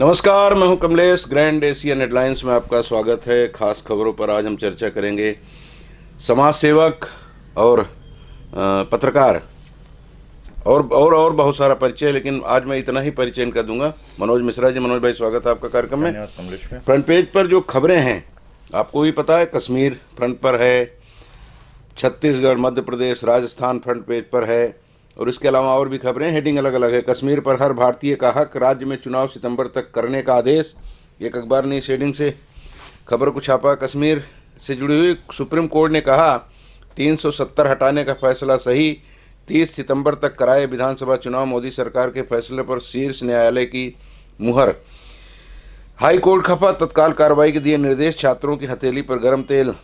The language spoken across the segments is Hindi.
नमस्कार, मैं हूं कमलेश। ग्रैंड एशियन हेडलाइंस में आपका स्वागत है। खास खबरों पर आज हम चर्चा करेंगे। समाज सेवक और पत्रकार और बहुत सारा परिचय, लेकिन आज मैं इतना ही परिचय इनका दूंगा। मनोज मिश्रा जी, मनोज भाई स्वागत है आपका कार्यक्रम में। धन्यवाद कमलेश भाई। फ्रंट पेज पर जो खबरें हैं आपको भी पता है, कश्मीर फ्रंट पर है, छत्तीसगढ़, मध्य प्रदेश, राजस्थान फ्रंट पेज पर है, और इसके अलावा और भी खबरें, हेडिंग अलग अलग है। कश्मीर पर हर भारतीय का हक, राज्य में चुनाव सितंबर तक करने का आदेश, एक अखबार ने इस हेडिंग से खबर को छापा। कश्मीर से जुड़ी हुई, सुप्रीम कोर्ट ने कहा 370 हटाने का फैसला सही, 30 सितंबर तक कराए विधानसभा चुनाव, मोदी सरकार के फैसले पर शीर्ष न्यायालय की मुहर। हाई कोर्ट खफा, तत्काल कार्रवाई के दिए निर्देश, छात्रों की हथेली पर गर्म तेल।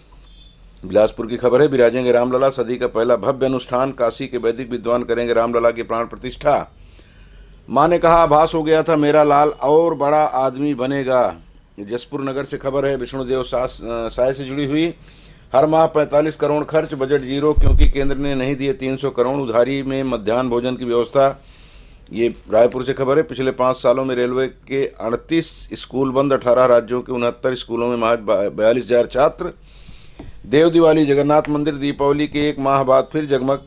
बिलासपुर की खबर है, विराजेंगे रामलला, सदी का पहला भव्य अनुष्ठान, काशी के वैदिक विद्वान करेंगे रामलला की प्राण प्रतिष्ठा। मां ने कहा आभास हो गया था मेरा लाल और बड़ा आदमी बनेगा। जसपुर नगर से खबर है, विष्णुदेव साय से जुड़ी हुई, हर माह 45 करोड़ खर्च, बजट जीरो क्योंकि केंद्र ने नहीं दिए 300 करोड़, उधारी में मध्याह्न भोजन की व्यवस्था। ये रायपुर से खबर है, पिछले 5 सालों में रेलवे के 38 स्कूल बंद, 18 राज्यों के 69 स्कूलों में महज 42,000 छात्र। देव दिवाली, जगन्नाथ मंदिर दीपावली के 1 माह बाद फिर जगमग,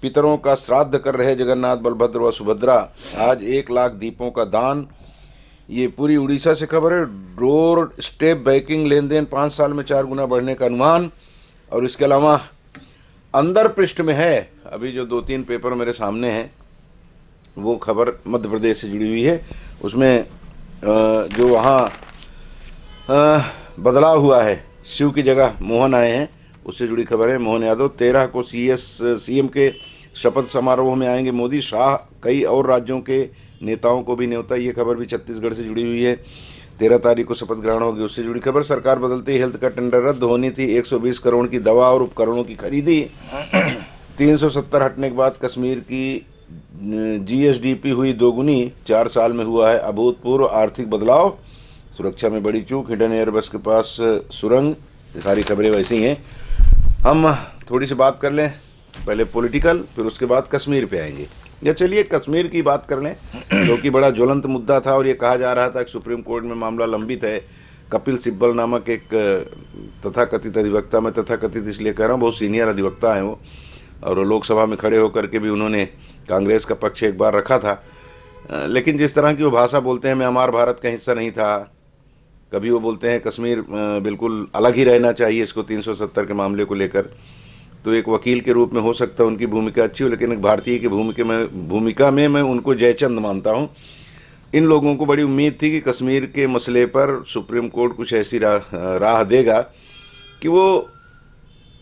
पितरों का श्राद्ध कर रहे जगन्नाथ, बलभद्र व सुभद्रा, आज 1 लाख दीपों का दान। ये पूरी उड़ीसा से खबर है, डोर स्टेप बैंकिंग लेन देन 5 साल में 4 गुना बढ़ने का अनुमान। और इसके अलावा अंदर पृष्ठ में है, अभी जो 2-3 पेपर मेरे सामने हैं, वो खबर मध्य प्रदेश से जुड़ी हुई है। उसमें जो वहाँ बदलाव हुआ है, शिव की जगह मोहन आए हैं, उससे जुड़ी खबर है। मोहन यादव 13 को सीएम के शपथ समारोह में आएंगे मोदी, शाह कई और राज्यों के नेताओं को भी न्योता। ये खबर भी छत्तीसगढ़ से जुड़ी हुई है। 13 तारीख को शपथ ग्रहण होगी, उससे जुड़ी खबर। सरकार बदलते ही हेल्थ का टेंडर रद्द, होनी थी 120 करोड़ की दवा और उपकरणों की खरीदी। 370 हटने के बाद कश्मीर की जीएसडीपी हुई दोगुनी, 4 साल में हुआ है अभूतपूर्व आर्थिक बदलाव। सुरक्षा में बड़ी चूक, हिडन एयरबस के पास सुरंग। ये सारी खबरें वैसी हैं। हम थोड़ी सी बात कर लें, पहले पॉलिटिकल, फिर उसके बाद कश्मीर पे आएंगे। या चलिए कश्मीर की बात कर लें, जो कि बड़ा ज्वलंत मुद्दा था, और ये कहा जा रहा था कि सुप्रीम कोर्ट में मामला लंबित है। कपिल सिब्बल नामक एक तथाकथित अधिवक्ता, मैं तथाकथित इसलिए कह रहा हूँ, बहुत सीनियर अधिवक्ता हैं वो, और लोकसभा में खड़े होकर के भी उन्होंने कांग्रेस का पक्ष एक बार रखा था। लेकिन जिस तरह की वो भाषा बोलते हैं, मैं हमार भारत का हिस्सा नहीं था, कभी वो बोलते हैं कश्मीर बिल्कुल अलग ही रहना चाहिए इसको 370 के मामले को लेकर, तो एक वकील के रूप में हो सकता है उनकी भूमिका अच्छी हो, लेकिन एक भारतीय की भूमिका में मैं उनको जयचंद मानता हूँ। इन लोगों को बड़ी उम्मीद थी कि कश्मीर के मसले पर सुप्रीम कोर्ट कुछ ऐसी राह देगा कि वो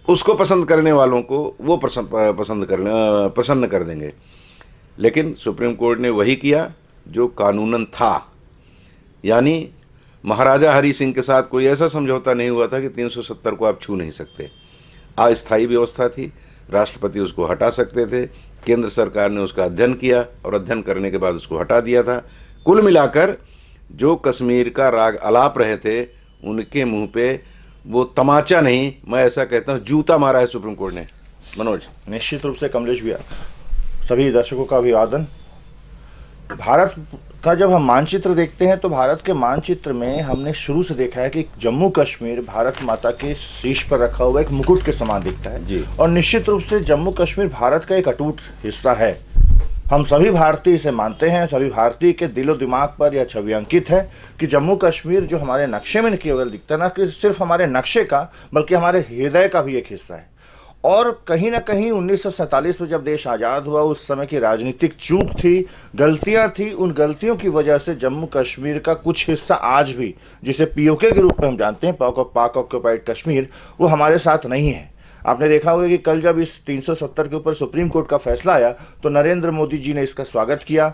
उसको पसंद करने वालों को वो प्रसन्न कर देंगे। लेकिन सुप्रीम कोर्ट ने वही किया जो कानूनन था, यानी महाराजा हरि सिंह के साथ कोई ऐसा समझौता नहीं हुआ था कि 370 को आप छू नहीं सकते। अस्थायी व्यवस्था थी, राष्ट्रपति उसको हटा सकते थे, केंद्र सरकार ने उसका अध्ययन किया और अध्ययन करने के बाद उसको हटा दिया था। कुल मिलाकर जो कश्मीर का राग अलाप रहे थे, उनके मुंह पे वो तमाचा नहीं, मैं ऐसा कहता हूँ जूता मारा है सुप्रीम कोर्ट ने। मनोज। निश्चित रूप से कमलेश भैया, सभी दर्शकों का अभिवादन। भारत का जब हम मानचित्र देखते हैं तो भारत के मानचित्र में हमने शुरू से देखा है कि जम्मू कश्मीर भारत माता के शीश पर रखा हुआ एक मुकुट के समान दिखता है जी। और निश्चित रूप से जम्मू कश्मीर भारत का एक अटूट हिस्सा है। हम सभी भारतीय इसे मानते हैं, सभी भारतीय के दिलो दिमाग पर यह छवि अंकित है कि जम्मू कश्मीर जो हमारे नक्शे में केवल दिखता है, ना कि सिर्फ हमारे नक्शे का बल्कि हमारे हृदय का भी एक हिस्सा है। और कहीं ना कहीं 1947 में जब देश आज़ाद हुआ, उस समय की राजनीतिक चूक थी, गलतियां थी, उन गलतियों की वजह से जम्मू कश्मीर का कुछ हिस्सा आज भी, जिसे पीओके के रूप में हम जानते हैं, पाक ऑक्यूपाइड कश्मीर, वो हमारे साथ नहीं है। आपने देखा होगा कि कल जब इस 370 के ऊपर सुप्रीम कोर्ट का फैसला आया तो नरेंद्र मोदी जी ने इसका स्वागत किया,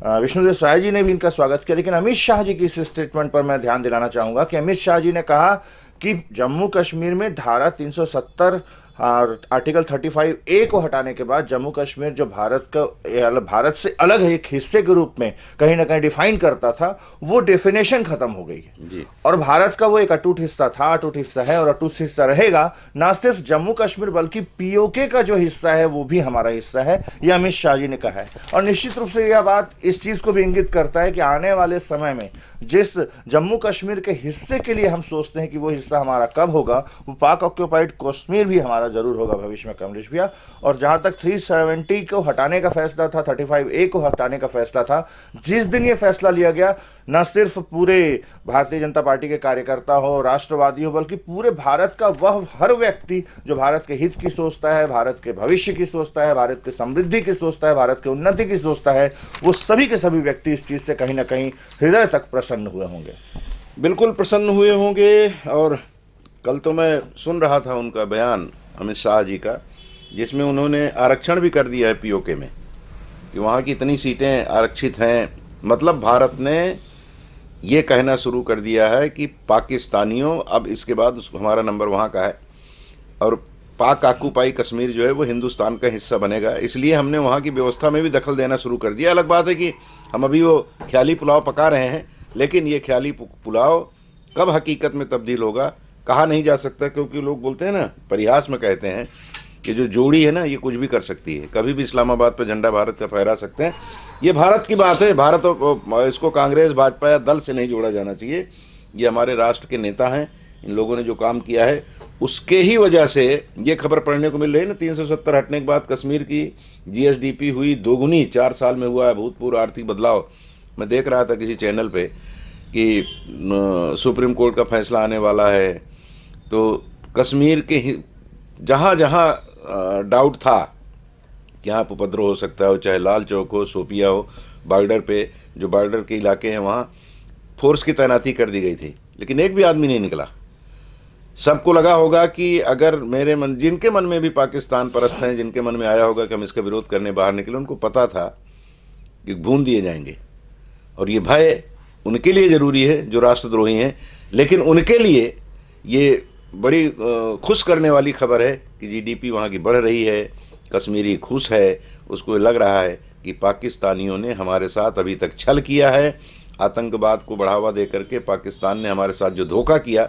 विष्णुदेव साय जी ने भी इनका स्वागत किया। लेकिन अमित शाह जी की इस स्टेटमेंट पर मैं ध्यान दिलाना चाहूँगा कि अमित शाह जी ने कहा कि जम्मू कश्मीर में धारा 370 और आर्टिकल 35A को हटाने के बाद जम्मू कश्मीर जो भारत से अलग एक हिस्से के रूप में कहीं ना कहीं डिफाइन करता था, वो डेफिनेशन खत्म हो गई है जी। और भारत का वो एक अटूट हिस्सा था, अटूट हिस्सा है और अटूट हिस्सा रहेगा। ना सिर्फ जम्मू कश्मीर बल्कि पीओके का जो हिस्सा है वो भी हमारा हिस्सा है, यह अमित शाह जी ने कहा है। और निश्चित रूप से यह बात इस चीज को भी इंगित करता है कि आने वाले समय में जिस जम्मू कश्मीर के हिस्से के लिए हम सोचते हैं कि वो हिस्सा हमारा कब होगा, वो पाक ऑक्यूपाइड कश्मीर भी हमारा जरूर होगा भविष्य में, कमलेश भैया। और जहां तक 370 को हटाने का फैसला था, 35A को हटाने का फैसला था, जिस दिन ये फैसला लिया गया, न सिर्फ पूरे भारतीय जनता पार्टी के कार्यकर्ता हो, राष्ट्रवादी हो, बल्कि पूरे भारत का वह हर व्यक्ति जो भारत के हित की सोचता है, भारत के भविष्य की सोचता है, भारत की समृद्धि की सोचता है, भारत की उन्नति की सोचता है, वो सभी के सभी व्यक्ति इस चीज से कहीं ना कहीं हृदय तक प्रसन्न हुए होंगे। बिल्कुल प्रसन्न हुए होंगे। और कल तो मैं सुन रहा था उनका बयान अमित शाह जी का, जिसमें उन्होंने आरक्षण भी कर दिया है पीओके में कि वहाँ की इतनी सीटें आरक्षित हैं। मतलब भारत ने ये कहना शुरू कर दिया है कि पाकिस्तानियों, अब इसके बाद हमारा नंबर वहाँ का है और पाक ऑक्यूपाई कश्मीर जो है वो हिंदुस्तान का हिस्सा बनेगा, इसलिए हमने वहाँ की व्यवस्था में भी दखल देना शुरू कर दिया। अलग बात है कि हम अभी वो ख्याली पुलाव पका रहे हैं, लेकिन ये ख्याली पुलाव कब हकीकत में तब्दील होगा कहा नहीं जा सकता, क्योंकि लोग बोलते हैं ना, परिहास में कहते हैं कि जो जोड़ी है ना ये कुछ भी कर सकती है, कभी भी इस्लामाबाद पर झंडा भारत का फहरा सकते हैं। ये भारत की बात है, भारत इसको कांग्रेस भाजपा या दल से नहीं जोड़ा जाना चाहिए। ये हमारे राष्ट्र के नेता हैं, इन लोगों ने जो काम किया है उसके ही वजह से ये खबर पढ़ने को मिल रही है ना, 370 हटने के बाद कश्मीर की जीएसडीपी हुई दोगुनी, 4 साल में हुआ है भूतपूर्व आर्थिक बदलाव। मैं देख रहा था किसी चैनल पे कि सुप्रीम कोर्ट का फैसला आने वाला है, तो कश्मीर के जहाँ जहाँ डाउट था कि यहाँ पर उपद्रव हो सकता हो, चाहे लाल चौक हो, सोपिया हो, बॉर्डर पे जो बॉर्डर के इलाके हैं वहाँ फोर्स की तैनाती कर दी गई थी, लेकिन एक भी आदमी नहीं निकला। सबको लगा होगा कि अगर मेरे मन, जिनके मन में भी पाकिस्तान परस्त हैं, जिनके मन में आया होगा कि हम इसका विरोध करने बाहर निकले, उनको पता था कि भून दिए जाएंगे। और ये भय उनके लिए ज़रूरी है जो राष्ट्रद्रोही हैं, लेकिन उनके लिए ये बड़ी खुश करने वाली खबर है कि जीडीपी वहाँ की बढ़ रही है, कश्मीरी खुश है, उसको लग रहा है कि पाकिस्तानियों ने हमारे साथ अभी तक छल किया है, आतंकवाद को बढ़ावा दे करके पाकिस्तान ने हमारे साथ जो धोखा किया,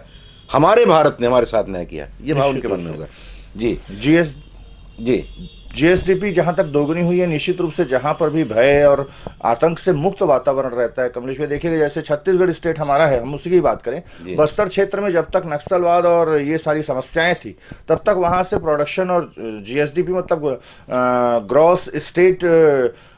हमारे भारत ने हमारे साथ नहीं किया, ये भाव उनके मन में होगा। जी जीएसडीपी जहां तक दोगुनी हुई है, निश्चित रूप से जहां पर भी भय और आतंक से मुक्त वातावरण रहता है, कमलेश भाई देखिएगा जैसे छत्तीसगढ़ स्टेट हमारा है, हम उसी की बात करें, बस्तर क्षेत्र में जब तक नक्सलवाद और ये सारी समस्याएं थी, तब तक वहां से प्रोडक्शन और जीएसडीपी मतलब ग्रॉस स्टेट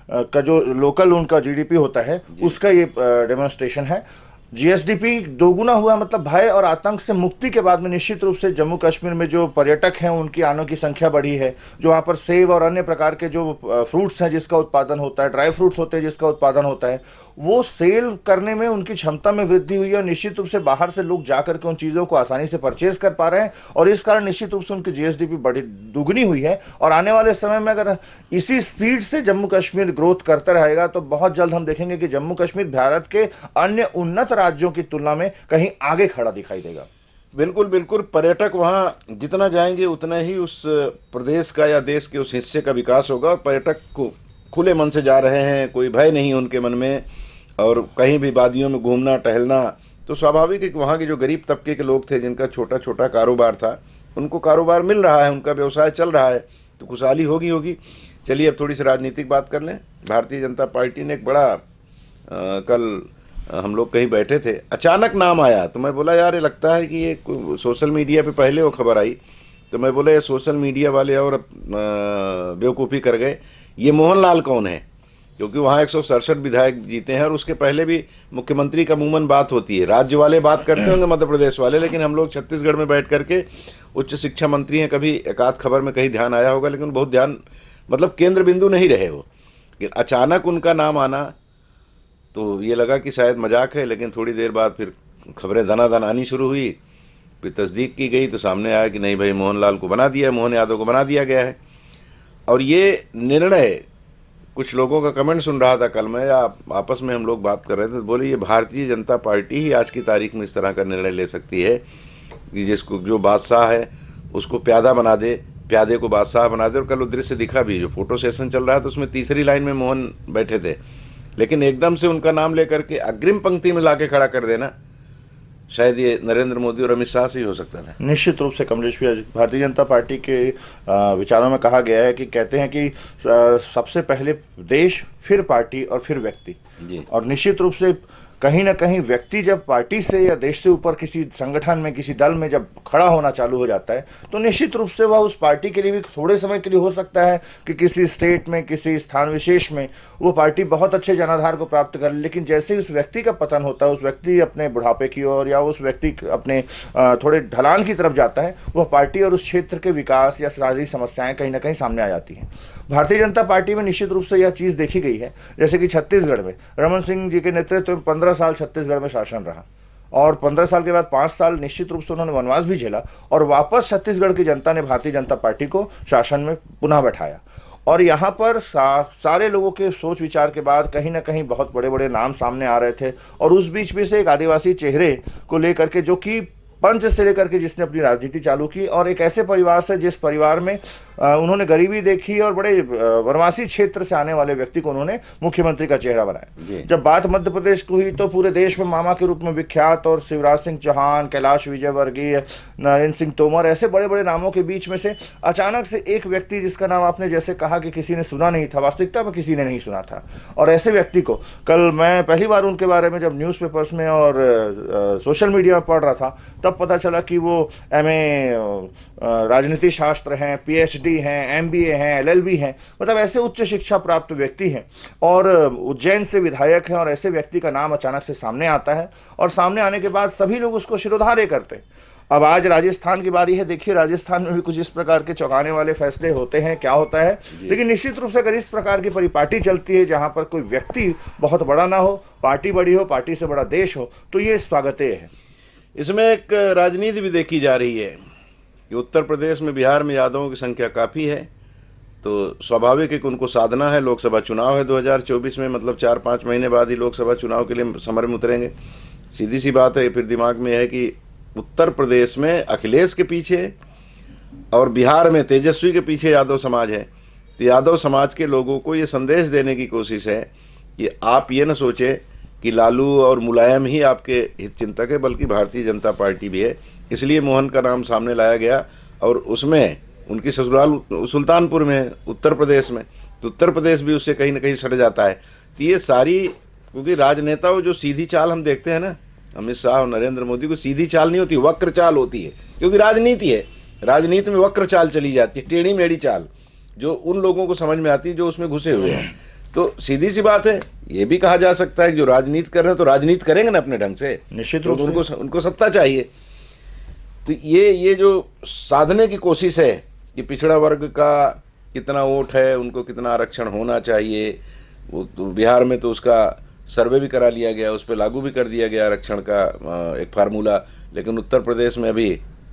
का जो लोकल उनका जीडीपी होता है उसका ये डेमोन्स्ट्रेशन है। जीएसडीपी दोगुना हुआ, मतलब भय और आतंक से मुक्ति के बाद में निश्चित रूप से जम्मू कश्मीर में जो पर्यटक हैं उनकी आनों की संख्या बढ़ी है, जो वहाँ पर सेब और अन्य प्रकार के जो फ्रूट्स हैं जिसका उत्पादन होता है, ड्राई फ्रूट्स होते हैं जिसका उत्पादन होता है, वो सेल करने में उनकी क्षमता में वृद्धि हुई है और निश्चित रूप से बाहर से लोग जाकर के उन चीज़ों को आसानी से परचेज कर पा रहे हैं और इस कारण निश्चित रूप से उनकी जीएसडीपी बड़ी दुगनी हुई है। और आने वाले समय में अगर इसी स्पीड से जम्मू कश्मीर ग्रोथ करता रहेगा तो बहुत जल्द हम देखेंगे कि जम्मू कश्मीर भारत के अन्य उन्नत राज्यों की तुलना में कहीं आगे खड़ा दिखाई देगा। बिल्कुल बिल्कुल, पर्यटक वहाँ जितना जाएंगे उतना ही उस प्रदेश का या देश के उस हिस्से का विकास होगा। और पर्यटक को खुले मन से जा रहे हैं, कोई भय नहीं उनके मन में, और कहीं भी वादियों में घूमना टहलना, तो स्वाभाविक है कि वहाँ के जो गरीब तबके के लोग थे जिनका छोटा छोटा कारोबार था, उनको कारोबार मिल रहा है, उनका व्यवसाय चल रहा है, तो खुशहाली होगी। चलिए अब थोड़ी सी राजनीतिक बात कर लें। भारतीय जनता पार्टी ने एक बड़ा कल हम लोग कहीं बैठे थे, अचानक नाम आया, तो मैं बोला यार ये लगता है कि ये सोशल मीडिया पे पहले वो खबर आई, तो मैं बोला ये सोशल मीडिया वाले और बेवकूफ़ी कर गए। ये मोहनलाल कौन है? क्योंकि वहाँ 167 विधायक जीते हैं और उसके पहले भी मुख्यमंत्री का मुमूमन बात होती है, राज्य वाले बात करते होंगे, मध्य प्रदेश वाले, लेकिन हम लोग छत्तीसगढ़ में बैठ करके उच्च शिक्षा मंत्री हैं, कभी एकाध खबर में कहीं ध्यान आया होगा, लेकिन बहुत ध्यान मतलब केंद्र बिंदु नहीं रहे वो। अचानक उनका नाम आना तो ये लगा कि शायद मजाक है, लेकिन थोड़ी देर बाद फिर खबरें दनादन आनी शुरू हुई, फिर तस्दीक की गई तो सामने आया कि नहीं भाई मोहनलाल को बना दिया, मोहन यादव को बना दिया गया है। और ये निर्णय, कुछ लोगों का कमेंट सुन रहा था कल मैं, या आपस में हम लोग बात कर रहे थे, तो बोले ये भारतीय जनता पार्टी ही आज की तारीख में इस तरह का निर्णय ले सकती है कि जिसको जो बादशाह है उसको प्यादा बना दे, प्यादे को बादशाह बना दे। और कल वो दृश्य दिखा भी, जो फोटो सेशन चल रहा था उसमें तीसरी लाइन में मोहन बैठे थे, लेकिन एकदम से उनका नाम लेकर के अग्रिम पंक्ति में लाके खड़ा कर देना, शायद ये नरेंद्र मोदी और अमित शाह से ही हो सकता था। निश्चित रूप से कमलेश भैया, भारतीय जनता पार्टी के विचारों में कहा गया है कि कहते हैं कि सबसे पहले देश, फिर पार्टी और फिर व्यक्ति जी। और निश्चित रूप से कहीं ना कहीं व्यक्ति जब पार्टी से या देश से ऊपर किसी संगठन में, किसी दल में जब खड़ा होना चालू हो जाता है, तो निश्चित रूप से वह उस पार्टी के लिए भी थोड़े समय के लिए हो सकता है कि किसी स्टेट में, किसी स्थान विशेष में वो पार्टी बहुत अच्छे जनाधार को प्राप्त कर ले, लेकिन जैसे ही उस व्यक्ति का पतन होता है, उस व्यक्ति अपने बुढ़ापे की ओर या उस व्यक्ति अपने थोड़े ढलान की तरफ जाता है, वह पार्टी और उस क्षेत्र के विकास या शारीरिक समस्याएं कहीं ना कहीं सामने आ जाती हैं। भारतीय जनता पार्टी में निश्चित रूप से यह चीज़ देखी गई है, जैसे कि छत्तीसगढ़ में रमन सिंह जी के नेतृत्व में 15 साल छत्तीसगढ़ में शासन रहा और 15 साल के बाद 5 साल निश्चित रूप से उन्होंने वनवास भी झेला और वापस छत्तीसगढ़ की जनता ने भारतीय जनता पार्टी को शासन में पुनः बैठाया। और यहाँ पर सारे लोगों के सोच विचार के बाद कहीं ना कहीं बहुत बड़े बड़े नाम सामने आ रहे थे और उस बीच में से एक आदिवासी चेहरे को लेकर के, जो कि पंच से लेकर के जिसने अपनी राजनीति चालू की और एक ऐसे परिवार से जिस परिवार में उन्होंने गरीबी देखी और बड़े वनवासी क्षेत्र से आने वाले व्यक्ति को उन्होंने मुख्यमंत्री का चेहरा बनाया। जब बात मध्य प्रदेश को हुई तो पूरे देश में मामा के रूप में विख्यात और शिवराज सिंह चौहान, कैलाश विजयवर्गीय, नरेंद्र सिंह तोमर, ऐसे बड़े बड़े नामों के बीच में से अचानक से एक व्यक्ति जिसका नाम आपने जैसे कहा कि किसी ने सुना नहीं था, वास्तविकता में किसी ने नहीं सुना था, और ऐसे व्यक्ति को कल मैं पहली बार उनके बारे में जब न्यूज़पेपर्स में और सोशल मीडिया में पढ़ रहा था तब पता चला कि वो MA राजनीति शास्त्र हैं, PhD हैं, MBA हैं, LLB हैं, मतलब ऐसे उच्च शिक्षा प्राप्त व्यक्ति हैं और उज्जैन से विधायक हैं। और ऐसे व्यक्ति का नाम अचानक से सामने आता है और सामने आने के बाद सभी लोग उसको शिरोधार्य करते हैं। अब आज राजस्थान की बारी है, देखिए राजस्थान में भी कुछ इस प्रकार के चौंकाने वाले फैसले होते हैं, क्या होता है। लेकिन निश्चित रूप से अगर इस प्रकार की परिपाटी चलती है जहां पर कोई व्यक्ति बहुत बड़ा ना हो, पार्टी बड़ी हो, पार्टी से बड़ा देश हो, तो ये स्वागतेय है। इसमें एक राजनीति भी देखी जा रही है कि उत्तर प्रदेश में, बिहार में यादवों की संख्या काफ़ी है, तो स्वाभाविक है कि उनको साधना है। लोकसभा चुनाव है 2024 में, मतलब 4-5 महीने बाद ही लोकसभा चुनाव के लिए समर में उतरेंगे। सीधी सी बात है, फिर दिमाग में है कि उत्तर प्रदेश में अखिलेश के पीछे और बिहार में तेजस्वी के पीछे यादव समाज है। तो यादव समाज के लोगों को ये संदेश देने की कोशिश है कि आप ये न सोचें कि लालू और मुलायम ही आपके हित चिंतक है, बल्कि भारतीय जनता पार्टी भी है। इसलिए मोहन का नाम सामने लाया गया और उसमें उनकी ससुराल सुल्तानपुर में, उत्तर प्रदेश में, तो उत्तर प्रदेश भी उससे कहीं ना कहीं सट जाता है। तो ये सारी, क्योंकि राजनेताओं जो सीधी चाल हम देखते हैं ना, अमित शाह और नरेंद्र मोदी को सीधी चाल नहीं होती, वक्र चाल होती है, क्योंकि राजनीति है। राजनीति में वक्र चाल चली जाती है, टेढ़ी मेढ़ी चाल, जो उन लोगों को समझ में आती है जो उसमें घुसे हुए हैं। तो सीधी सी बात है, ये भी कहा जा सकता है कि जो राजनीति कर रहे हैं तो राजनीति करेंगे ना अपने ढंग से, निश्चित रूप से उनको सत्ता चाहिए। तो ये जो साधने की कोशिश है कि पिछड़ा वर्ग का कितना वोट है, उनको कितना आरक्षण होना चाहिए, वो तो बिहार में तो उसका सर्वे भी करा लिया गया, उस पर लागू भी कर दिया गया आरक्षण का एक फार्मूला। लेकिन उत्तर प्रदेश में अभी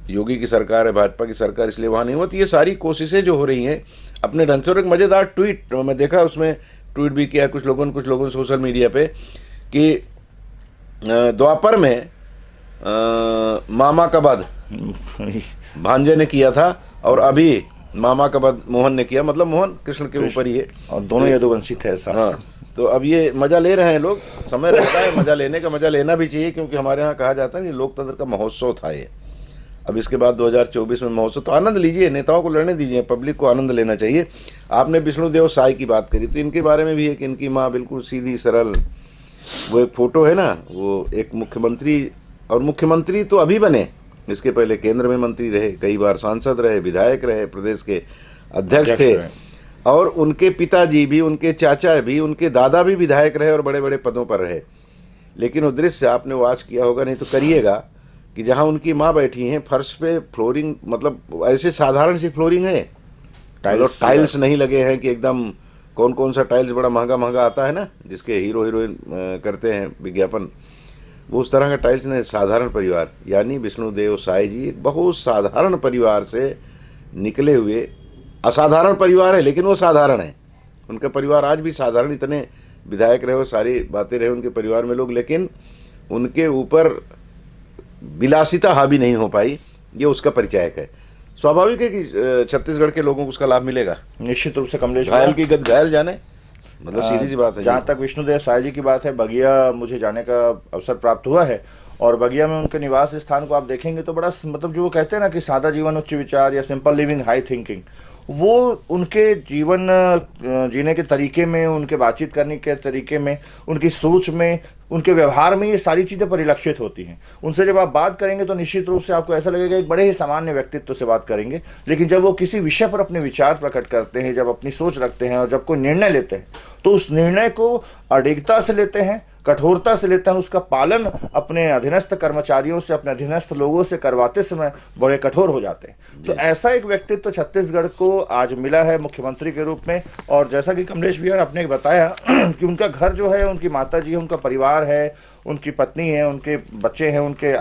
योगी की सरकार है, भाजपा की सरकार, इसलिए वहाँ नहीं होती। ये सारी कोशिशें जो हो रही हैं अपने ढंग से। और एक मज़ेदार ट्वीट मैं देखा, उसमें ट्वीट भी किया कुछ लोगों ने सोशल मीडिया पे कि द्वापर में मामा का वध भांजे ने किया था और अभी मामा का वध मोहन ने किया, मतलब मोहन कृष्ण के ऊपर ही है और दोनों यदुवंशी थे ऐसा। हाँ, तो अब ये मज़ा ले रहे हैं लोग, समय रहता है मज़ा लेने का, मज़ा लेना भी चाहिए, क्योंकि हमारे यहाँ कहा जाता है कि लोकतंत्र का महोत्सव था ये। अब इसके बाद 2024 में महोत्सव, तो आनंद लीजिए, नेताओं को लड़ने दीजिए, पब्लिक को आनंद लेना चाहिए। आपने विष्णुदेव साय की बात करी, तो इनके बारे में भी है कि इनकी माँ बिल्कुल सीधी सरल, वो एक फ़ोटो है ना, वो एक मुख्यमंत्री, और मुख्यमंत्री तो अभी बने, इसके पहले केंद्र में मंत्री रहे, कई बार सांसद रहे, विधायक रहे, प्रदेश के अध्यक्ष थे, और उनके पिताजी भी, उनके चाचा भी, उनके दादा भी विधायक रहे और बड़े बड़े पदों पर रहे। लेकिन वो दृश्य आपने वॉच किया होगा, नहीं तो करिएगा, कि जहाँ उनकी माँ बैठी हैं फर्श पे फ्लोरिंग, मतलब ऐसे साधारण सी फ्लोरिंग है, टाइल्स नहीं लगे हैं कि एकदम कौन सा टाइल्स बड़ा महंगा आता है ना, जिसके हीरो हीरोइन करते हैं विज्ञापन, वो उस तरह का टाइल्स नहीं। साधारण परिवार, यानी विष्णुदेव साय जी एक बहुत साधारण परिवार से निकले हुए, असाधारण परिवार है लेकिन वो साधारण है। उनका परिवार आज भी साधारण, इतने विधायक रहे हो, सारी बातें रहे उनके परिवार में लोग, लेकिन उनके ऊपर विलासिता हावी नहीं हो पाई, ये उसका परिचायक है। स्वाभाविक है कि छत्तीसगढ़ के लोगों को उसका लाभ मिलेगा। निश्चित रूप से कमलेश घायल की गद घायल जाने, मतलब सीधी सी बात है। जहाँ तक विष्णुदेव साय जी की बात है, बगिया मुझे जाने का अवसर प्राप्त हुआ है, और बगिया में उनके निवास स्थान को आप देखेंगे तो बड़ा, मतलब जो वो कहते हैं ना कि सादा जीवन उच्च विचार या सिंपल लिविंग हाई थिंकिंग, वो उनके जीवन जीने के तरीके में, उनके बातचीत करने के तरीके में, उनकी सोच में, उनके व्यवहार में ये सारी चीज़ें परिलक्षित होती हैं। उनसे जब आप बात करेंगे तो निश्चित रूप से आपको ऐसा लगेगा एक बड़े ही सामान्य व्यक्तित्व से बात करेंगे, लेकिन जब वो किसी विषय पर अपने विचार प्रकट करते हैं, जब अपनी सोच रखते हैं और जब कोई निर्णय लेते हैं तो उस निर्णय को अडिगता से लेते हैं, कठोरता से लेते हैं, उसका पालन अपने अधीनस्थ कर्मचारियों से, अपने अधीनस्थ लोगों से करवाते समय बड़े कठोर हो जाते हैं। तो ऐसा एक व्यक्तित्व छत्तीसगढ़ को आज मिला है मुख्यमंत्री के रूप में। और जैसा कि कमलेश भैया ने अपने बताया कि उनका घर जो है, उनकी माता जी, उनका परिवार है, उनकी पत्नी है, उनके बच्चे हैं, उनके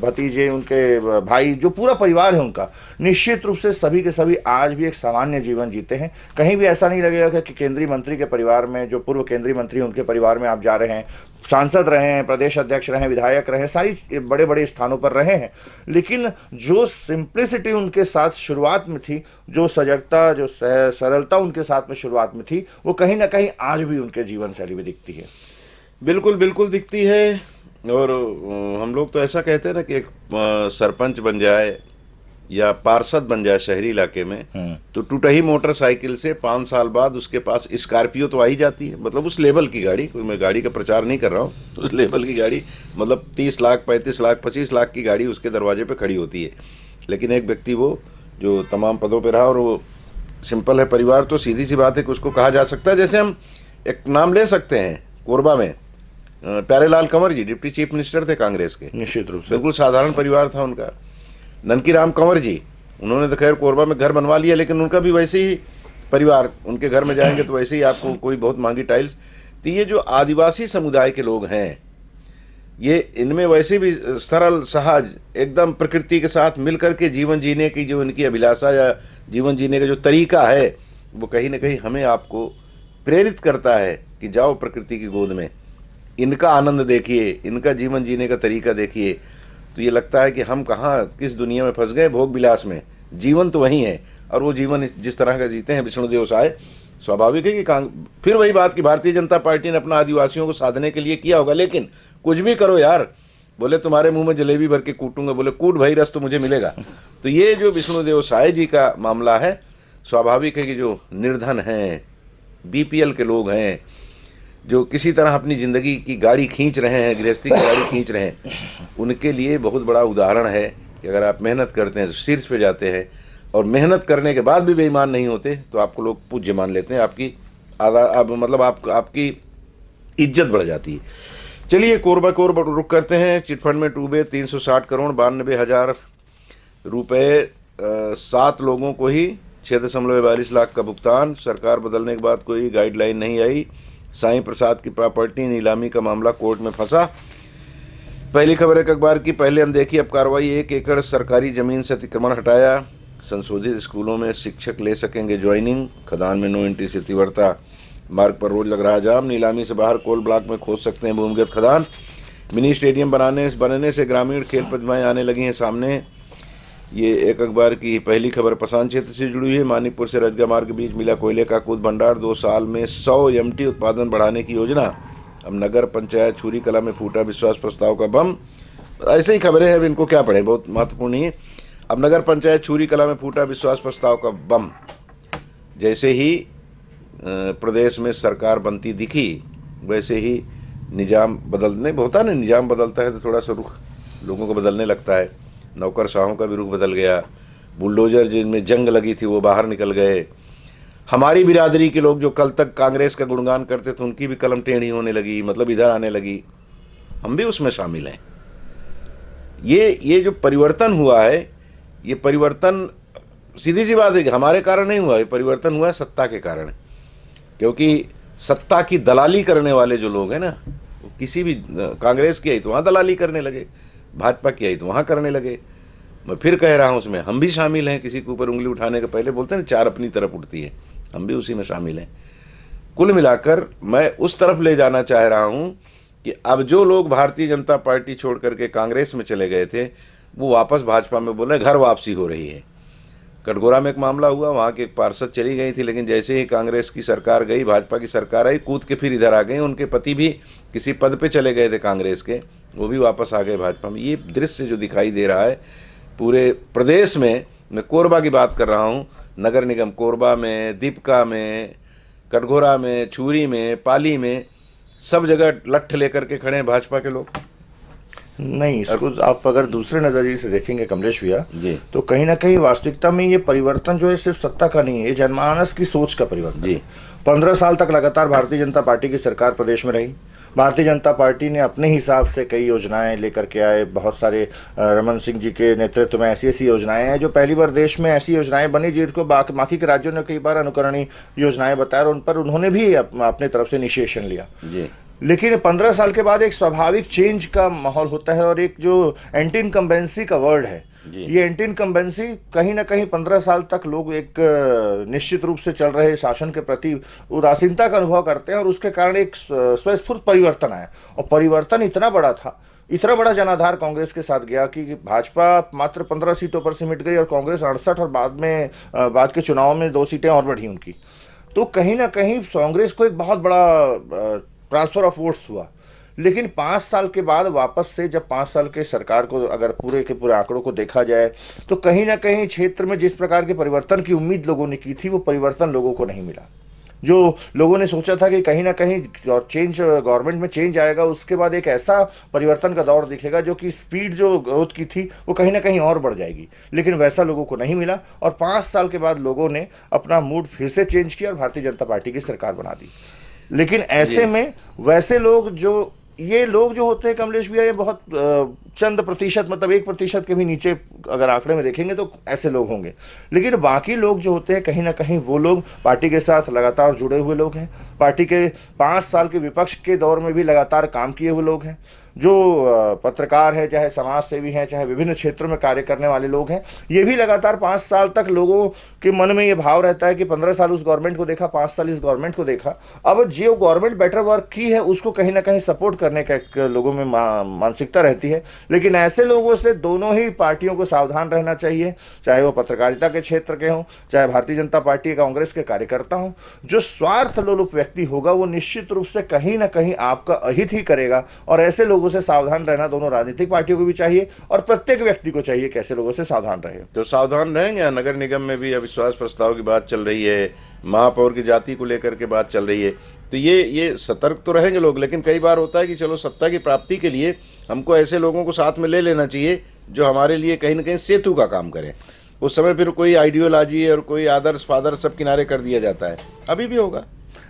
भतीजे, उनके भाई, जो पूरा परिवार है उनका, निश्चित रूप से सभी के सभी आज भी एक सामान्य जीवन जीते हैं। कहीं भी ऐसा नहीं लगेगा कि केंद्रीय मंत्री के परिवार में, जो पूर्व केंद्रीय मंत्री उनके परिवार में आप जा रहे हैं, सांसद रहे हैं, प्रदेश अध्यक्ष रहे हैं, विधायक रहे हैं, सारी बड़े बड़े स्थानों पर रहे हैं, लेकिन जो सिंप्लिसिटी उनके साथ शुरुआत में थी, जो सजगता, जो सरलता उनके साथ में शुरुआत में थी, वो कहीं ना कहीं आज भी उनके जीवन शैली में दिखती है। बिल्कुल बिल्कुल दिखती है। और हम लोग तो ऐसा कहते हैं ना कि एक सरपंच बन जाए या पार्षद बन जाए शहरी इलाके में, तो टूटही मोटरसाइकिल से 5 साल बाद उसके पास स्कॉर्पियो तो आ ही जाती है। मतलब उस लेवल की गाड़ी, कोई मैं गाड़ी का प्रचार नहीं कर रहा हूँ, तो उस लेवल की गाड़ी, मतलब 30 लाख, 35 लाख, 25 लाख की गाड़ी उसके दरवाजे पे खड़ी होती है। लेकिन एक व्यक्ति वो जो तमाम पदों पे रहा और वो सिंपल है परिवार, तो सीधी सी बात है कि उसको कहा जा सकता है। जैसे हम एक नाम ले सकते हैं, कोरबा में प्यारेलाल कंवर जी डिप्टी चीफ मिनिस्टर थे कांग्रेस के, निश्चित रूप से बिल्कुल साधारण परिवार था उनका। ननकी राम कंवर जी, उन्होंने तो खैर कोरबा में घर बनवा लिया, लेकिन उनका भी वैसे ही परिवार, उनके घर में जाएंगे तो वैसे ही आपको कोई बहुत महंगी टाइल्स। तो ये जो आदिवासी समुदाय के लोग हैं, ये इनमें वैसे भी सरल सहज एकदम प्रकृति के साथ मिलकर के जीवन जीने की जो इनकी अभिलाषा या जीवन जीने का जो तरीका है, वो कहीं ना कहीं हमें आपको प्रेरित करता है कि जाओ प्रकृति की गोद में, इनका आनंद देखिए, इनका जीवन जीने का तरीका देखिए। तो ये लगता है कि हम कहाँ किस दुनिया में फंस गए भोग विलास में। जीवन तो वही है, और वो जीवन जिस तरह का जीते हैं विष्णुदेव साय, स्वाभाविक है कि फिर वही बात कि भारतीय जनता पार्टी ने अपना आदिवासियों को साधने के लिए किया होगा। लेकिन कुछ भी करो यार, बोले तुम्हारे मुंह में जलेबी भर के कूटूंगा, बोले कूट भाई, रस तो मुझे मिलेगा। तो ये जो विष्णुदेव साय जी का मामला है, स्वाभाविक है कि जो निर्धन हैं, बीपीएल के लोग हैं, जो किसी तरह अपनी ज़िंदगी की गाड़ी खींच रहे हैं, गृहस्थी की गाड़ी खींच रहे हैं, उनके लिए बहुत बड़ा उदाहरण है कि अगर आप मेहनत करते हैं, शीर्ष पे जाते हैं, और मेहनत करने के बाद भी बेईमान नहीं होते, तो आपको लोग पूज्य मान लेते हैं, आपकी मतलब आपकी इज्जत बढ़ जाती है। चलिए कोरबा रुक करते हैं। चिटफंड में डूबे 360 करोड़ 92,000 रुपये, 7 लोगों को ही 6.42 लाख का भुगतान। सरकार बदलने के बाद कोई गाइडलाइन नहीं आई। साईं प्रसाद की प्रॉपर्टी नीलामी का मामला कोर्ट में फंसा। पहली खबर एक अखबार की, पहले अनदेखी अब कार्रवाई, 1 एकड़ सरकारी जमीन से अतिक्रमण हटाया। संशोधित स्कूलों में शिक्षक ले सकेंगे ज्वाइनिंग। खदान में नो एंट्री से तीव्रता, मार्ग पर रोज लग रहा जाम। नीलामी से बाहर कोल ब्लॉक में खोद सकते हैं भूमिगत खदान। मिनी स्टेडियम बनने से ग्रामीण खेल प्रतिभाएं आने लगी हैं सामने। ये एक अखबार की पहली खबर पसान क्षेत्र से जुड़ी हुई है। मानिकपुर से रजगा मार्ग के बीच मिला कोयले का कूद भंडार। 2 साल में 100 एमटी उत्पादन बढ़ाने की योजना। अब नगर पंचायत छुरी कला में फूटा विश्वास प्रस्ताव का बम। ऐसे ही खबरें हैं, अब इनको क्या पढ़ें, बहुत महत्वपूर्ण ही है। अब नगर पंचायत छुरी कला में फूटा विश्वास प्रस्ताव का बम। जैसे ही प्रदेश में सरकार बनती दिखी, वैसे ही निजाम बदलने होता है ना, निजाम बदलता है तो थोड़ा सा रुख लोगों को बदलने लगता है। नौकरशाहों का भी रुख बदल गया। बुलडोजर जिनमें जंग लगी थी वो बाहर निकल गए। हमारी बिरादरी के लोग जो कल तक कांग्रेस का गुणगान करते थे, उनकी भी कलम टेढ़ी होने लगी, मतलब इधर आने लगी। हम भी उसमें शामिल हैं। ये जो परिवर्तन हुआ है, ये परिवर्तन सीधी सी बात है कि हमारे कारण नहीं हुआ, ये परिवर्तन हुआ है सत्ता के कारण। क्योंकि सत्ता की दलाली करने वाले जो लोग हैं ना, वो किसी भी कांग्रेस की आई तो वहाँ दलाली करने लगे, भाजपा की आई तो वहाँ करने लगे। मैं फिर कह रहा हूँ, उसमें हम भी शामिल हैं। किसी के ऊपर उंगली उठाने के पहले बोलते हैं ना, 4 अपनी तरफ उठती है, हम भी उसी में शामिल हैं। कुल मिलाकर मैं उस तरफ ले जाना चाह रहा हूँ कि अब जो लोग भारतीय जनता पार्टी छोड़ करके कांग्रेस में चले गए थे, वो वापस भाजपा में बोल रहे हैं घर वापसी हो रही है। कटघोरा में एक मामला हुआ, वहाँ के एक पार्षद चली गई थी, लेकिन जैसे ही कांग्रेस की सरकार गई, भाजपा की सरकार आई, कूद के फिर इधर आ गई। उनके पति भी किसी पद पे चले गए थे कांग्रेस के, वो भी वापस आ गए भाजपा में। ये दृश्य जो दिखाई दे रहा है पूरे प्रदेश में, मैं कोरबा की बात कर रहा हूँ, नगर निगम कोरबा में, दीपका में, कटघोरा में, छुरी में, पाली में, सब जगह लठ लेकर के खड़े हैं भाजपा के लोग। नहीं, इसको आप अगर दूसरे नजरिए से देखेंगे कमलेश भैया, जी तो कहीं ना कहीं वास्तविकता में ये परिवर्तन जो है सिर्फ सत्ता का नहीं है, ये जनमानस की सोच का परिवर्तन। जी 15 साल तक लगातार भारतीय जनता पार्टी की सरकार प्रदेश में रही। भारतीय जनता पार्टी ने अपने हिसाब से कई योजनाएं लेकर के आए, बहुत सारे रमन सिंह जी के नेतृत्व में ऐसी ऐसी योजनाएं हैं जो पहली बार देश में ऐसी योजनाएं बनी जिनको बाकी के राज्यों ने कई बार अनुकरणीय योजनाएं बताया और उन पर उन्होंने भी अपने तरफ से इनिशिएशन लिया। जी लेकिन 15 साल के बाद एक स्वाभाविक चेंज का माहौल होता है और एक जो एंटी इनकम्बेंसी का वर्ड है, ये एंटी इनकम्बेंसी कहीं ना कहीं 15 साल तक लोग एक निश्चित रूप से चल रहे शासन के प्रति उदासीनता का अनुभव करते हैं और उसके कारण एक स्वस्फूर्त परिवर्तन आया। और परिवर्तन इतना बड़ा था, इतना बड़ा जनाधार कांग्रेस के साथ गया कि भाजपा मात्र 15 सीटों पर सिमट गई और कांग्रेस 68 और बाद के चुनाव में 2 सीटें और बढ़ी उनकी। तो कहीं ना कहीं कांग्रेस को एक बहुत बड़ा ट्रांसफर ऑफ वोट्स हुआ। लेकिन 5 साल के बाद वापस से जब 5 साल के सरकार को अगर पूरे के पूरे आंकड़ों को देखा जाए तो कहीं ना कहीं क्षेत्र में जिस प्रकार के परिवर्तन की उम्मीद लोगों ने की थी वो परिवर्तन लोगों को नहीं मिला। जो लोगों ने सोचा था कि कहीं ना कहीं चेंज, गवर्नमेंट में चेंज आएगा, उसके बाद एक ऐसा परिवर्तन का दौर दिखेगा जो कि स्पीड जो ग्रोथ की थी वो कहीं ना कहीं और बढ़ जाएगी, लेकिन वैसा लोगों को नहीं मिला। और 5 साल के बाद लोगों ने अपना मूड फिर से चेंज किया और भारतीय जनता पार्टी की सरकार बना दी। लेकिन ऐसे में वैसे लोग ये लोग जो होते हैं कमलेश भैया, ये बहुत चंद प्रतिशत, मतलब 1% के भी नीचे अगर आंकड़े में देखेंगे तो ऐसे लोग होंगे। लेकिन बाकी लोग जो होते हैं कहीं ना कहीं वो लोग पार्टी के साथ लगातार जुड़े हुए लोग हैं, पार्टी के 5 साल के विपक्ष के दौर में भी लगातार काम किए हुए लोग हैं, जो पत्रकार है, चाहे समाज सेवी हैं, चाहे विभिन्न क्षेत्रों में कार्य करने वाले लोग हैं। ये भी लगातार 5 साल तक लोगों के मन में ये भाव रहता है कि 15 साल उस गवर्नमेंट को देखा, 5 साल इस गवर्नमेंट को देखा, अब जो गवर्नमेंट बेटर वर्क की है उसको कहीं ना कहीं सपोर्ट करने का एक लोगों में मानसिकता रहती है। लेकिन ऐसे लोगों से दोनों ही पार्टियों को सावधान रहना चाहिए, चाहे वो पत्रकारिता के क्षेत्र के हों, चाहे भारतीय जनता पार्टी कांग्रेस के कार्यकर्ता हों। जो स्वार्थ लोलुप व्यक्ति होगा वो निश्चित रूप से कहीं ना कहीं आपका अहित ही करेगा, और ऐसे लोगों से सावधान रहना दोनों राजनीतिक पार्टियों को भी चाहिए और प्रत्येक व्यक्ति को चाहिए कि ऐसे लोगों से सावधान रहे। तो सावधान रहेंगे। नगर निगम में भी अविश्वास प्रस्ताव की बात चल रही है, महापौर की जाति को लेकर के बात चल रही है, तो ये सतर्क तो रहेंगे लोग। लेकिन कई बार होता है कि चलो सत्ता की प्राप्ति के लिए हमको ऐसे लोगों को साथ में ले लेना चाहिए जो हमारे लिए कहीं ना कहीं सेतु का काम करें। उस समय फिर कोई आइडियोलॉजी और कोई आदर्श फादर्स सब किनारे कर दिया जाता है। अभी भी होगा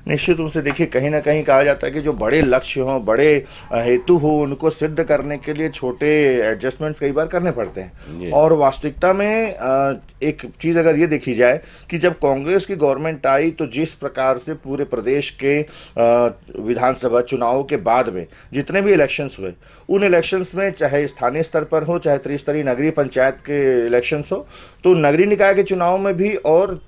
निश्चित रूप से। देखिए, कहीं ना कहीं कहा जाता है कि जो बड़े लक्ष्य हों, बड़े हेतु हो, उनको सिद्ध करने के लिए छोटे एडजस्टमेंट्स कई बार करने पड़ते हैं। और वास्तविकता में एक चीज़ अगर ये देखी जाए कि जब कांग्रेस की गवर्नमेंट आई तो जिस प्रकार से पूरे प्रदेश के विधानसभा चुनावों के बाद में जितने भी इलेक्शंस हुए, उन इलेक्शंस में चाहे स्थानीय स्तर पर हो, चाहे त्रिस्तरीय नगरीय पंचायत के इलेक्शंस हो, तो नगरीय निकाय के चुनाव में भी और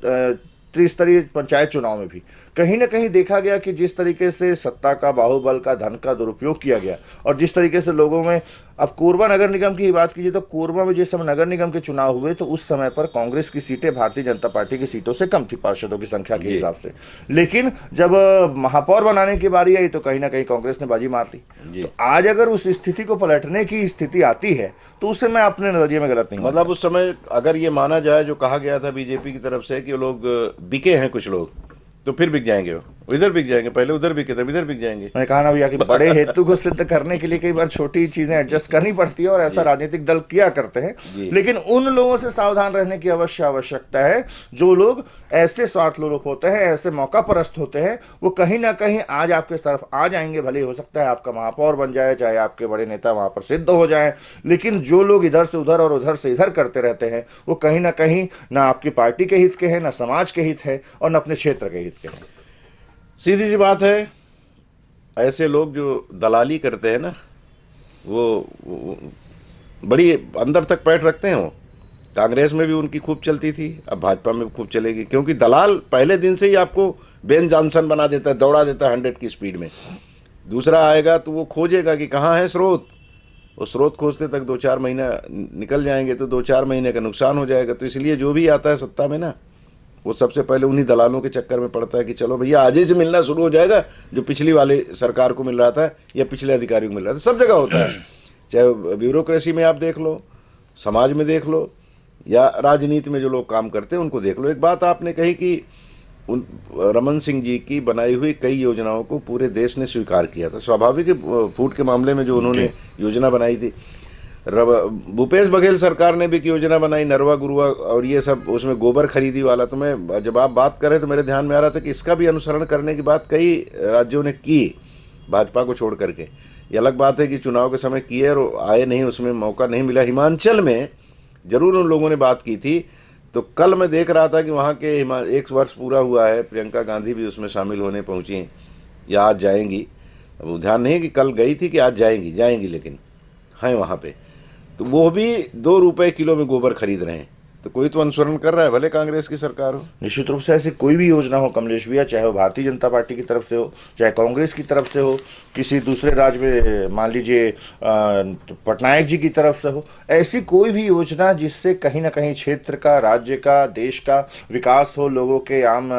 त्रिस्तरीय पंचायत चुनाव में भी कहीं ना कहीं देखा गया कि जिस तरीके से सत्ता का, बाहुबल का, धन का दुरुपयोग किया गया और जिस तरीके से लोगों में, अब कोरबा नगर निगम की बात कीजिए तो कोरबा में जिस समय नगर निगम के चुनाव हुए तो उस समय पर कांग्रेस की सीटें भारतीय जनता पार्टी की सीटों से कम थी, पार्षदों की संख्या के हिसाब से। लेकिन जब महापौर बनाने की बारी आई तो कहीं ना कहीं कांग्रेस ने बाजी मार ली। तो आज अगर उस स्थिति को पलटने की स्थिति आती है तो उससे मैं अपने नजरिए में गलत नहीं, मतलब उस समय अगर ये माना जाए जो कहा गया था बीजेपी की तरफ से कि वो लोग बिके हैं कुछ लोग, तो फिर बिक जाएंगे, वो इधर बिक जाएंगे। पहले उधर बिके थे, इधर बिक जाएंगे। मैंने कहा ना भैया कि बड़े हेतु को सिद्ध करने के लिए कई बार छोटी चीजें एडजस्ट करनी पड़ती है और ऐसा राजनीतिक दल किया करते हैं। लेकिन उन लोगों से सावधान रहने की आवश्यकता है जो लोग ऐसे स्वार्थ लोलुप होते हैं, ऐसे मौका परस्त होते हैं। वो कहीं ना कहीं आज आपके तरफ आ जाएंगे, भले हो सकता है आपका महापौर बन जाए, चाहे आपके बड़े नेता वहां पर सिद्ध हो जाए, लेकिन जो लोग इधर से उधर और उधर से इधर करते रहते हैं वो कहीं ना आपकी पार्टी के हित के हैं, ना समाज के हित है और न अपने क्षेत्र के हित के हैं। सीधी सी बात है, ऐसे लोग जो दलाली करते हैं ना वो बड़ी अंदर तक पैठ रखते हैं। वो कांग्रेस में भी उनकी खूब चलती थी, अब भाजपा में भी खूब चलेगी, क्योंकि दलाल पहले दिन से ही आपको बेन जॉनसन बना देता है, दौड़ा देता है 100 की स्पीड में। दूसरा आएगा तो वो खोजेगा कि कहाँ है स्रोत, वो स्रोत खोजते तक 2-4 महीना निकल जाएंगे, तो 2-4 महीने का नुकसान हो जाएगा। तो इसलिए जो भी आता है सत्ता में ना, वो सबसे पहले उन्हीं दलालों के चक्कर में पड़ता है कि चलो भैया आज ही से मिलना शुरू हो जाएगा, जो पिछली वाले सरकार को मिल रहा था या पिछले अधिकारियों को मिल रहा था। सब जगह होता है, चाहे ब्यूरोक्रेसी में आप देख लो, समाज में देख लो, या राजनीति में जो लोग काम करते हैं उनको देख लो। एक बात आपने कही कि उन रमन सिंह जी की बनाई हुई कई योजनाओं को पूरे देश ने स्वीकार किया था। स्वाभाविक है, फूड के मामले में जो उन्होंने योजना बनाई थी। भूपेश बघेल सरकार ने भी एक योजना बनाई, नरवा गुरुआ और ये सब, उसमें गोबर खरीदी वाला। तो मैं जब आप बात कर रहे तो मेरे ध्यान में आ रहा था कि इसका भी अनुसरण करने की बात कई राज्यों ने की, भाजपा को छोड़ करके। ये अलग बात है कि चुनाव के समय किए और आए नहीं, उसमें मौका नहीं मिला। हिमाचल में जरूर उन लोगों ने बात की थी। तो कल मैं देख रहा था कि वहाँ के 1 वर्ष पूरा हुआ है, प्रियंका गांधी भी उसमें शामिल होने पहुँची या आज जाएंगी। अब ध्यान नहीं कि कल गई थी कि आज जाएंगी, लेकिन हैं वहाँ पे। तो वो भी 2 रुपये किलो में गोबर खरीद रहे हैं। तो कोई तो अनुसरण कर रहा है, भले कांग्रेस की सरकार हो। निश्चित रूप से ऐसी कोई भी योजना हो कमलेश भैया, चाहे वो भारतीय जनता पार्टी की तरफ से हो, चाहे कांग्रेस की तरफ से हो, किसी दूसरे राज्य में मान लीजिए पटनायक जी की तरफ से हो, ऐसी कोई भी योजना जिससे कहीं ना कहीं क्षेत्र का, राज्य का, देश का विकास हो, लोगों के आम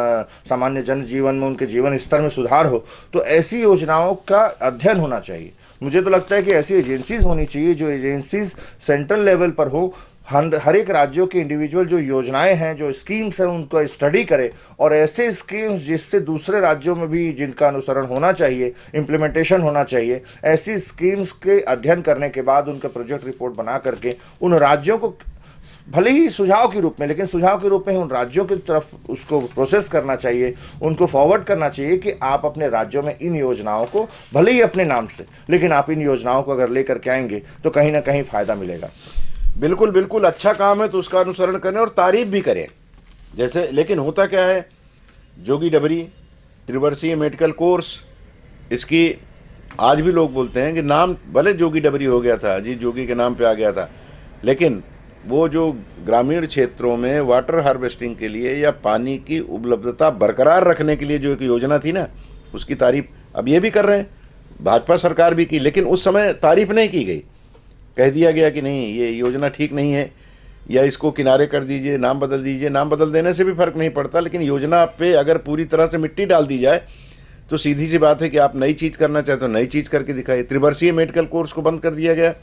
सामान्य जनजीवन में, उनके जीवन स्तर में सुधार हो, तो ऐसी योजनाओं का अध्ययन होना चाहिए। मुझे तो लगता है कि ऐसी एजेंसीज होनी चाहिए, जो एजेंसीज सेंट्रल लेवल पर हो, हर एक राज्यों के इंडिविजुअल जो योजनाएं हैं, जो स्कीम्स हैं, उनको स्टडी करे, और ऐसे स्कीम्स जिससे दूसरे राज्यों में भी जिनका अनुसरण होना चाहिए, इम्प्लीमेंटेशन होना चाहिए, ऐसी स्कीम्स के अध्ययन करने के बाद उनका प्रोजेक्ट रिपोर्ट बना करके उन राज्यों को, भले ही सुझाव के रूप में, लेकिन सुझाव के रूप में उन राज्यों की तरफ उसको प्रोसेस करना चाहिए, उनको फॉरवर्ड करना चाहिए कि आप अपने राज्यों में इन योजनाओं को, भले ही अपने नाम से, लेकिन आप इन योजनाओं को अगर लेकर के आएंगे तो कहीं ना कहीं फायदा मिलेगा। बिल्कुल बिल्कुल, अच्छा काम है तो उसका अनुसरण करें और तारीफ भी करें। जैसे, लेकिन होता क्या है, जोगी डबरी त्रिवर्षीय मेडिकल कोर्स, इसकी आज भी लोग बोलते हैं कि नाम भले जोगी डबरी हो गया था, अजीत जोगी के नाम पे आ गया था, लेकिन वो जो ग्रामीण क्षेत्रों में वाटर हार्वेस्टिंग के लिए या पानी की उपलब्धता बरकरार रखने के लिए जो एक योजना थी ना, उसकी तारीफ अब ये भी कर रहे हैं, भाजपा सरकार भी की। लेकिन उस समय तारीफ नहीं की गई, कह दिया गया कि नहीं ये योजना ठीक नहीं है, या इसको किनारे कर दीजिए, नाम बदल दीजिए। नाम बदल देने से भी फर्क नहीं पड़ता, लेकिन योजना पे अगर पूरी तरह से मिट्टी डाल दी जाए तो सीधी सी बात है कि आप नई चीज़ करना चाहते हो, नई चीज़ करके दिखाइए। त्रिवर्षीय मेडिकल कोर्स को बंद कर दिया गया,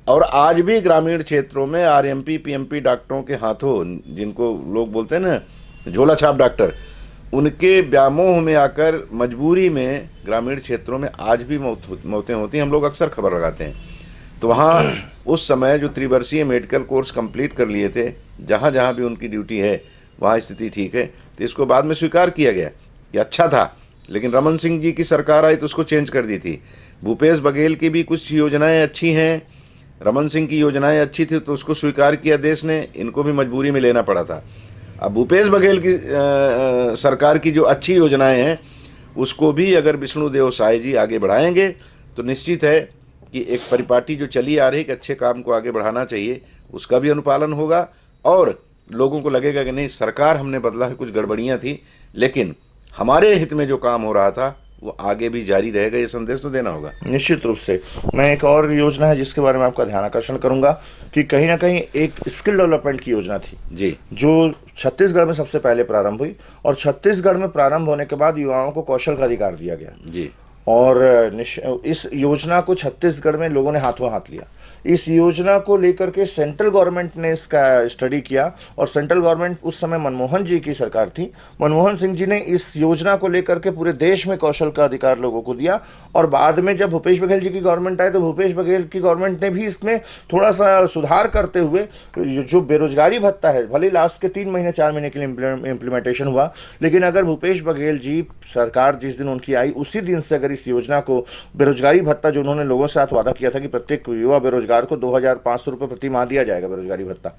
और आज भी ग्रामीण क्षेत्रों में आरएमपी पीएमपी डॉक्टरों के हाथों, जिनको लोग बोलते हैं ना झोला छाप डॉक्टर, उनके व्यामोह में आकर मजबूरी में ग्रामीण क्षेत्रों में आज भी मौतें होती हैं। हम लोग अक्सर खबर लगाते हैं। तो वहाँ उस समय जो त्रिवर्षीय मेडिकल कोर्स कंप्लीट कर लिए थे, जहाँ जहाँ भी उनकी ड्यूटी है वहाँ स्थिति ठीक है, तो इसको बाद में स्वीकार किया गया कि अच्छा था। लेकिन रमन सिंह जी की सरकार आई तो उसको चेंज कर दी थी। भूपेश बघेल की भी कुछ योजनाएं अच्छी हैं, रमन सिंह की योजनाएं अच्छी थी तो उसको स्वीकार किया देश ने, इनको भी मजबूरी में लेना पड़ा था। अब भूपेश बघेल की सरकार की जो अच्छी योजनाएं हैं उसको भी अगर विष्णुदेव साय जी आगे बढ़ाएंगे तो निश्चित है कि एक परिपाटी जो चली आ रही कि अच्छे काम को आगे बढ़ाना चाहिए, उसका भी अनुपालन होगा, और लोगों को लगेगा कि नहीं सरकार हमने बदला है, कुछ गड़बड़ियाँ थी, लेकिन हमारे हित में जो काम हो रहा था वो आगे भी जारी रहेगा। ये संदेश तो देना होगा। निश्चित रूप से। मैं एक और योजना है जिसके बारे में आपका ध्यान आकर्षण करूंगा कि कहीं ना कहीं एक स्किल डेवलपमेंट की योजना थी जी, जो छत्तीसगढ़ में सबसे पहले प्रारंभ हुई, और छत्तीसगढ़ में प्रारंभ होने के बाद युवाओं को कौशल का अधिकार दिया गया जी, और इस योजना को छत्तीसगढ़ में लोगों ने हाथों हाथ लिया। इस योजना को लेकर के सेंट्रल गवर्नमेंट ने इसका स्टडी किया, और सेंट्रल गवर्नमेंट उस समय मनमोहन जी की सरकार थी। मनमोहन सिंह जी ने इस योजना को लेकर के पूरे देश में कौशल का अधिकार लोगों को दिया, और बाद में जब भूपेश बघेल जी की गवर्नमेंट आई तो भूपेश बघेल की गवर्नमेंट ने भी इसमें थोड़ा सा सुधार करते हुए जो बेरोजगारी भत्ता है, भले लास्ट के 3 महीने 4 महीने के लिए इम्प्लीमेंटेशन हुआ, लेकिन अगर भूपेश बघेल जी सरकार जिस दिन उनकी आई उसी दिन से अगर इस योजना को, बेरोजगारी भत्ता जो उन्होंने लोगों के साथ वादा किया था कि प्रत्येक युवा बेरोजगार को 2,500 रुपये प्रति माह दिया जाएगा बेरोजगारी भत्ता,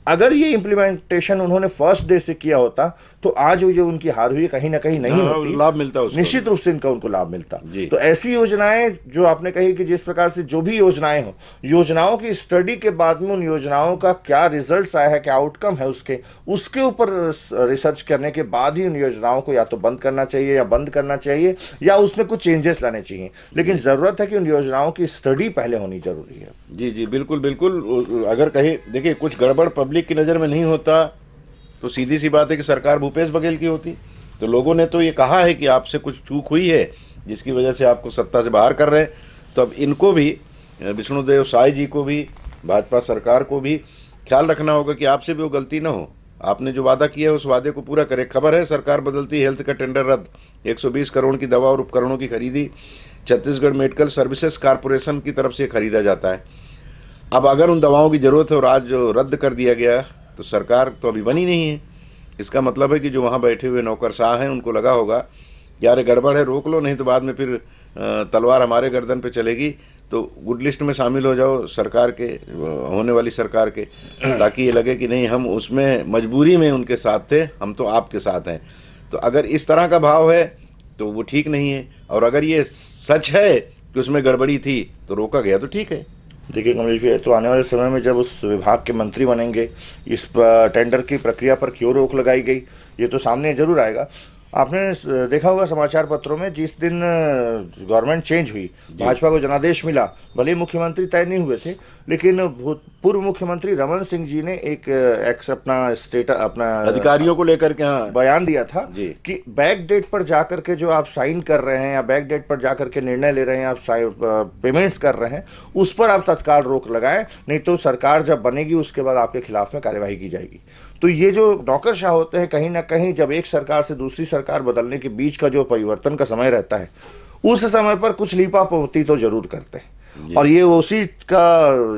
अगर ये इम्प्लीमेंटेशन उन्होंने फर्स्ट डे से किया होता तो आज जो उनकी हार हुई कहीं ना कहीं नहीं हाँ, होती, लाभ मिलता उसको। निश्चित रूप से इनका उनको लाभ मिलता। जी। तो ऐसी योजनाएं जो आपने कही कि जिस प्रकार से जो भी योजनाएं हो, योजनाओं की स्टडी के बाद में उन योजनाओं का क्या रिजल्ट्स आया है, क्या आउटकम है उसके ऊपर रिसर्च करने के बाद ही उन योजनाओं को या तो बंद करना चाहिए या बंद करना चाहिए या उसमें कुछ चेंजेस लाने चाहिए। लेकिन जरूरत है कि उन योजनाओं की स्टडी पहले होनी जरूरी है। जी जी, बिल्कुल बिल्कुल। अगर कहीं देखिए कुछ गड़बड़ पब्लिक की नज़र में नहीं होता तो सीधी सी बात है कि सरकार भूपेश बघेल की होती। तो लोगों ने तो ये कहा है कि आपसे कुछ चूक हुई है जिसकी वजह से आपको सत्ता से बाहर कर रहे हैं। तो अब इनको भी, विष्णुदेव साय जी को भी, भाजपा सरकार को भी ख्याल रखना होगा कि आपसे भी वो गलती ना हो। आपने जो वादा किया है उस वादे को पूरा करें। खबर है सरकार बदलती हेल्थ का टेंडर रद्द, 120 करोड़ की दवा और उपकरणों की खरीदी छत्तीसगढ़ मेडिकल सर्विसेज कारपोरेशन की तरफ से खरीदा जाता है। अब अगर उन दवाओं की ज़रूरत है और आज जो रद्द कर दिया गया तो सरकार तो अभी बनी नहीं है। इसका मतलब है कि जो वहाँ बैठे हुए नौकरशाह हैं उनको लगा होगा कि यार गड़बड़ है, रोक लो, नहीं तो बाद में फिर तलवार हमारे गर्दन पे चलेगी। तो गुड लिस्ट में शामिल हो जाओ सरकार के, होने वाली सरकार के, ताकि ये लगे कि नहीं हम उसमें मजबूरी में उनके साथ थे, हम तो आपके साथ हैं। तो अगर इस तरह का भाव है तो वो ठीक नहीं है, और अगर ये सच है कि उसमें गड़बड़ी थी तो रोका गया तो ठीक है। देखिए कमलेश जी, तो आने वाले समय में जब उस विभाग के मंत्री बनेंगे, इस टेंडर की प्रक्रिया पर क्यों रोक लगाई गई ये तो सामने जरूर आएगा। आपने देखा होगा समाचार पत्रों में, जिस दिन गवर्नमेंट चेंज हुई, भाजपा को जनादेश मिला, भले ही मुख्यमंत्री तय नहीं हुए थे, लेकिन पूर्व मुख्यमंत्री रमन सिंह जी ने एक अपना अधिकारियों को लेकर के बयान दिया था जी। कि बैक डेट पर जाकर के जो आप साइन कर रहे हैं या बैक डेट पर जाकर के निर्णय ले रहे हैं, आप पेमेंट्स कर रहे हैं, उस पर आप तत्काल रोक लगाएं, नहीं तो सरकार जब बनेगी उसके बाद आपके खिलाफ में कार्यवाही की जाएगी। तो ये जो नौकरशाह होते हैं, कहीं ना कहीं जब एक सरकार से दूसरी सरकार बदलने के बीच का जो परिवर्तन का समय रहता है, उस समय पर कुछ लीपापोती तो जरूर करते हैं। और ये उसी का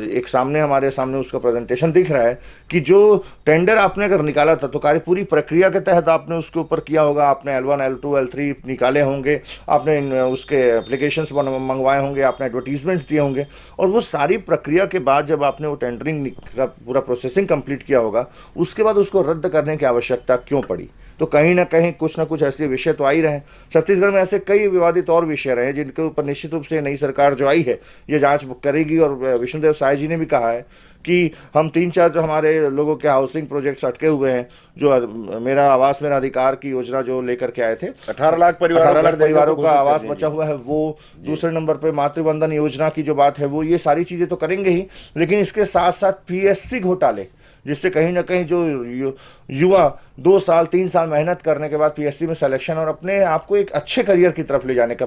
एक हमारे सामने उसका प्रेजेंटेशन दिख रहा है कि जो टेंडर आपने अगर निकाला था तो पूरी प्रक्रिया के तहत आपने उसके ऊपर किया होगा, आपने L1 L2 L3 निकाले होंगे, आपने उसके एप्लीकेशंस मंगवाए होंगे, आपने एडवर्टीजमेंट्स दिए होंगे, और वो सारी प्रक्रिया के बाद जब आपने वो टेंडरिंग का पूरा प्रोसेसिंग कंप्लीट किया होगा, उसके बाद उसको रद्द करने की आवश्यकता क्यों पड़ी? तो कहीं ना कहीं कुछ ना कुछ ऐसे विषय तो आ ही रहे हैं। छत्तीसगढ़ में ऐसे कई विवादित और विषय रहे हैं जिनके ऊपर निश्चित रूप से नई सरकार जो आई है ये जांच करेगी। और विष्णुदेव साय जी ने भी कहा है कि हम 3-4 जो हमारे लोगों के हाउसिंग प्रोजेक्ट्स अटके हुए हैं, जो मेरा आवास मेरा अधिकार की योजना जो लेकर के आए थे, 18 लाख परिवारों का आवास बचा हुआ है वो, दूसरे नंबर पे मातृवंदन योजना की जो बात है वो, ये सारी चीजें तो करेंगे ही, लेकिन इसके साथ साथ PSC घोटाले, जिससे कहीं ना कहीं जो युवा 2 साल 3 साल मेहनत करने के बाद PSC में सिलेक्शन और अपने आप को एक अच्छे करियर की तरफ ले जाने का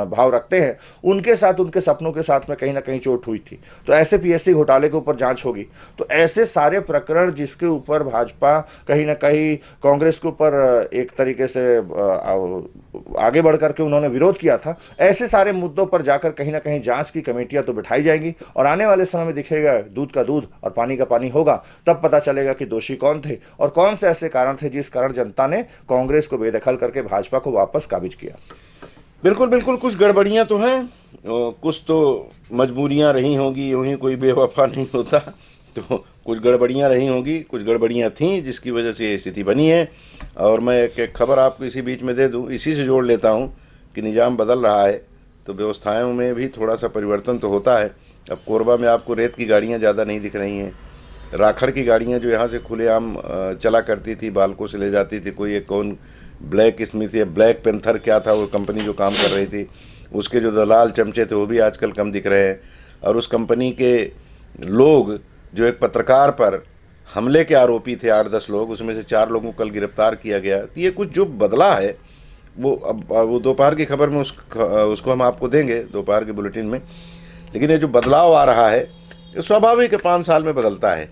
भाव रखते हैं, उनके साथ उनके सपनों के साथ में कहीं ना कहीं चोट हुई थी। तो ऐसे PSC घोटाले के ऊपर जांच होगी। तो ऐसे सारे प्रकरण जिसके ऊपर भाजपा कहीं ना कहीं कांग्रेस के ऊपर एक तरीके से आगे बढ़ करके उन्होंने विरोध किया था, ऐसे सारे मुद्दों पर जाकर कहीं ना कहीं जांच की कमेटियां तो बिठाई जाएंगी और आने वाले समय में दिखेगा दूध का दूध और पानी का पानी होगा। तब पता चलेगा कि दोषी कौन थे और कौन से ऐसे कारण थे जिस कारण जनता ने कांग्रेस को बेदखल करके भाजपा को वापस काबिज किया। बिल्कुल बिल्कुल, कुछ गड़बड़ियां तो हैं, कुछ तो मजबूरियां रही होंगी, यूं ही कोई बेवफा नहीं होता। तो कुछ गड़बड़ियां रही होंगी, कुछ गड़बड़ियां थीं जिसकी वजह से ये स्थिति बनी है। और मैं एक खबर आपको इसी बीच में दे दूं, इसी से जोड़ लेता हूं कि निज़ाम बदल रहा है तो व्यवस्थाओं में भी थोड़ा सा परिवर्तन तो होता है। अब कोरबा में आपको रेत की गाड़ियाँ ज़्यादा नहीं दिख रही हैं, राखड़ की गाड़ियाँ जो यहाँ से खुलेआम चला करती थी, बालकों से ले जाती थी, कोई एक कौन ब्लैक स्मिथ या ब्लैक पेंथर क्या था वो कंपनी जो काम कर रही थी, उसके जो दलाल चमचे थे वो भी आजकल कम दिख रहे हैं। और उस कंपनी के लोग जो एक पत्रकार पर हमले के आरोपी थे, 8-10 लोग, उसमें से 4 लोगों को कल गिरफ्तार किया गया। तो ये कुछ जो बदला है वो अब वो दोपहर की खबर में उसको हम आपको देंगे, दोपहर के बुलेटिन में। लेकिन ये जो बदलाव आ रहा है ये स्वाभाविक है, 5 साल में बदलता है,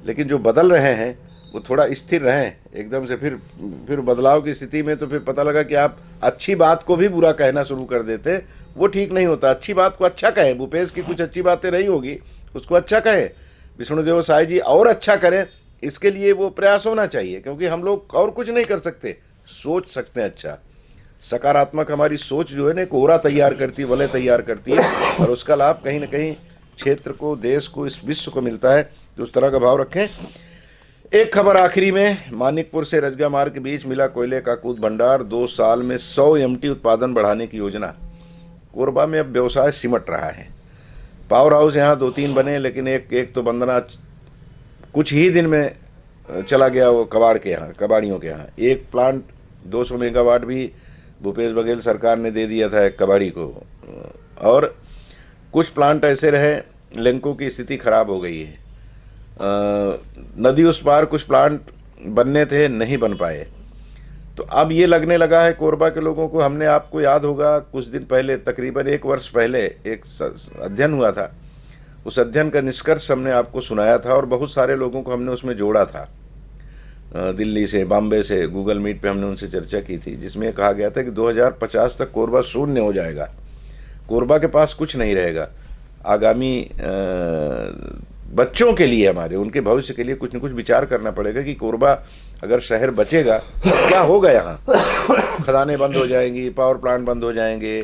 लेकिन जो बदल रहे हैं वो थोड़ा स्थिर रहें। एकदम से फिर बदलाव की स्थिति में तो फिर पता लगा कि आप अच्छी बात को भी बुरा कहना शुरू कर देते, वो ठीक नहीं होता। अच्छी बात को अच्छा कहें, भूपेश की कुछ अच्छी बातें रही होगी उसको अच्छा कहें, विष्णुदेव साय जी और अच्छा करें, इसके लिए वो प्रयास होना चाहिए। क्योंकि हम लोग और कुछ नहीं कर सकते, सोच सकते हैं अच्छा, सकारात्मक हमारी सोच जो है ना एक ओरा तैयार करती है, वलय तैयार करती है, और उसका लाभ कहीं ना कहीं क्षेत्र को, देश को, इस विश्व को मिलता है। तो उस तरह का भाव रखें। एक खबर आखिरी में, मानिकपुर से रजगा मार्ग के बीच मिला कोयले का अकूत भंडार, 2 साल में 100 एमटी उत्पादन बढ़ाने की योजना। कोरबा में अब व्यवसाय सिमट रहा है। पावर हाउस यहाँ 2-3 बने, लेकिन एक तो बंदना कुछ ही दिन में चला गया, वो कबाड़ियों के यहाँ। एक प्लांट 200 मेगावाट भी भूपेश बघेल सरकार ने दे दिया था एक कबाड़ी को, और कुछ प्लांट ऐसे रहे, लिंकों की स्थिति खराब हो गई है। नदी उस पार कुछ प्लांट बनने थे, नहीं बन पाए। तो अब ये लगने लगा है कोरबा के लोगों को। हमने, आपको याद होगा, कुछ दिन पहले, तकरीबन 1 वर्ष पहले एक अध्ययन हुआ था। उस अध्ययन का निष्कर्ष हमने आपको सुनाया था और बहुत सारे लोगों को हमने उसमें जोड़ा था। दिल्ली से, बॉम्बे से, गूगल मीट पे हमने उनसे चर्चा की थी, जिसमें कहा गया था कि 2050 तक कोरबा शून्य हो जाएगा। कोरबा के पास कुछ नहीं रहेगा। आगामी बच्चों के लिए, हमारे, उनके भविष्य के लिए कुछ न कुछ विचार करना पड़ेगा कि कोरबा अगर शहर बचेगा तो क्या होगा। यहाँ खदानें बंद हो जाएंगी, पावर प्लांट बंद हो जाएंगे,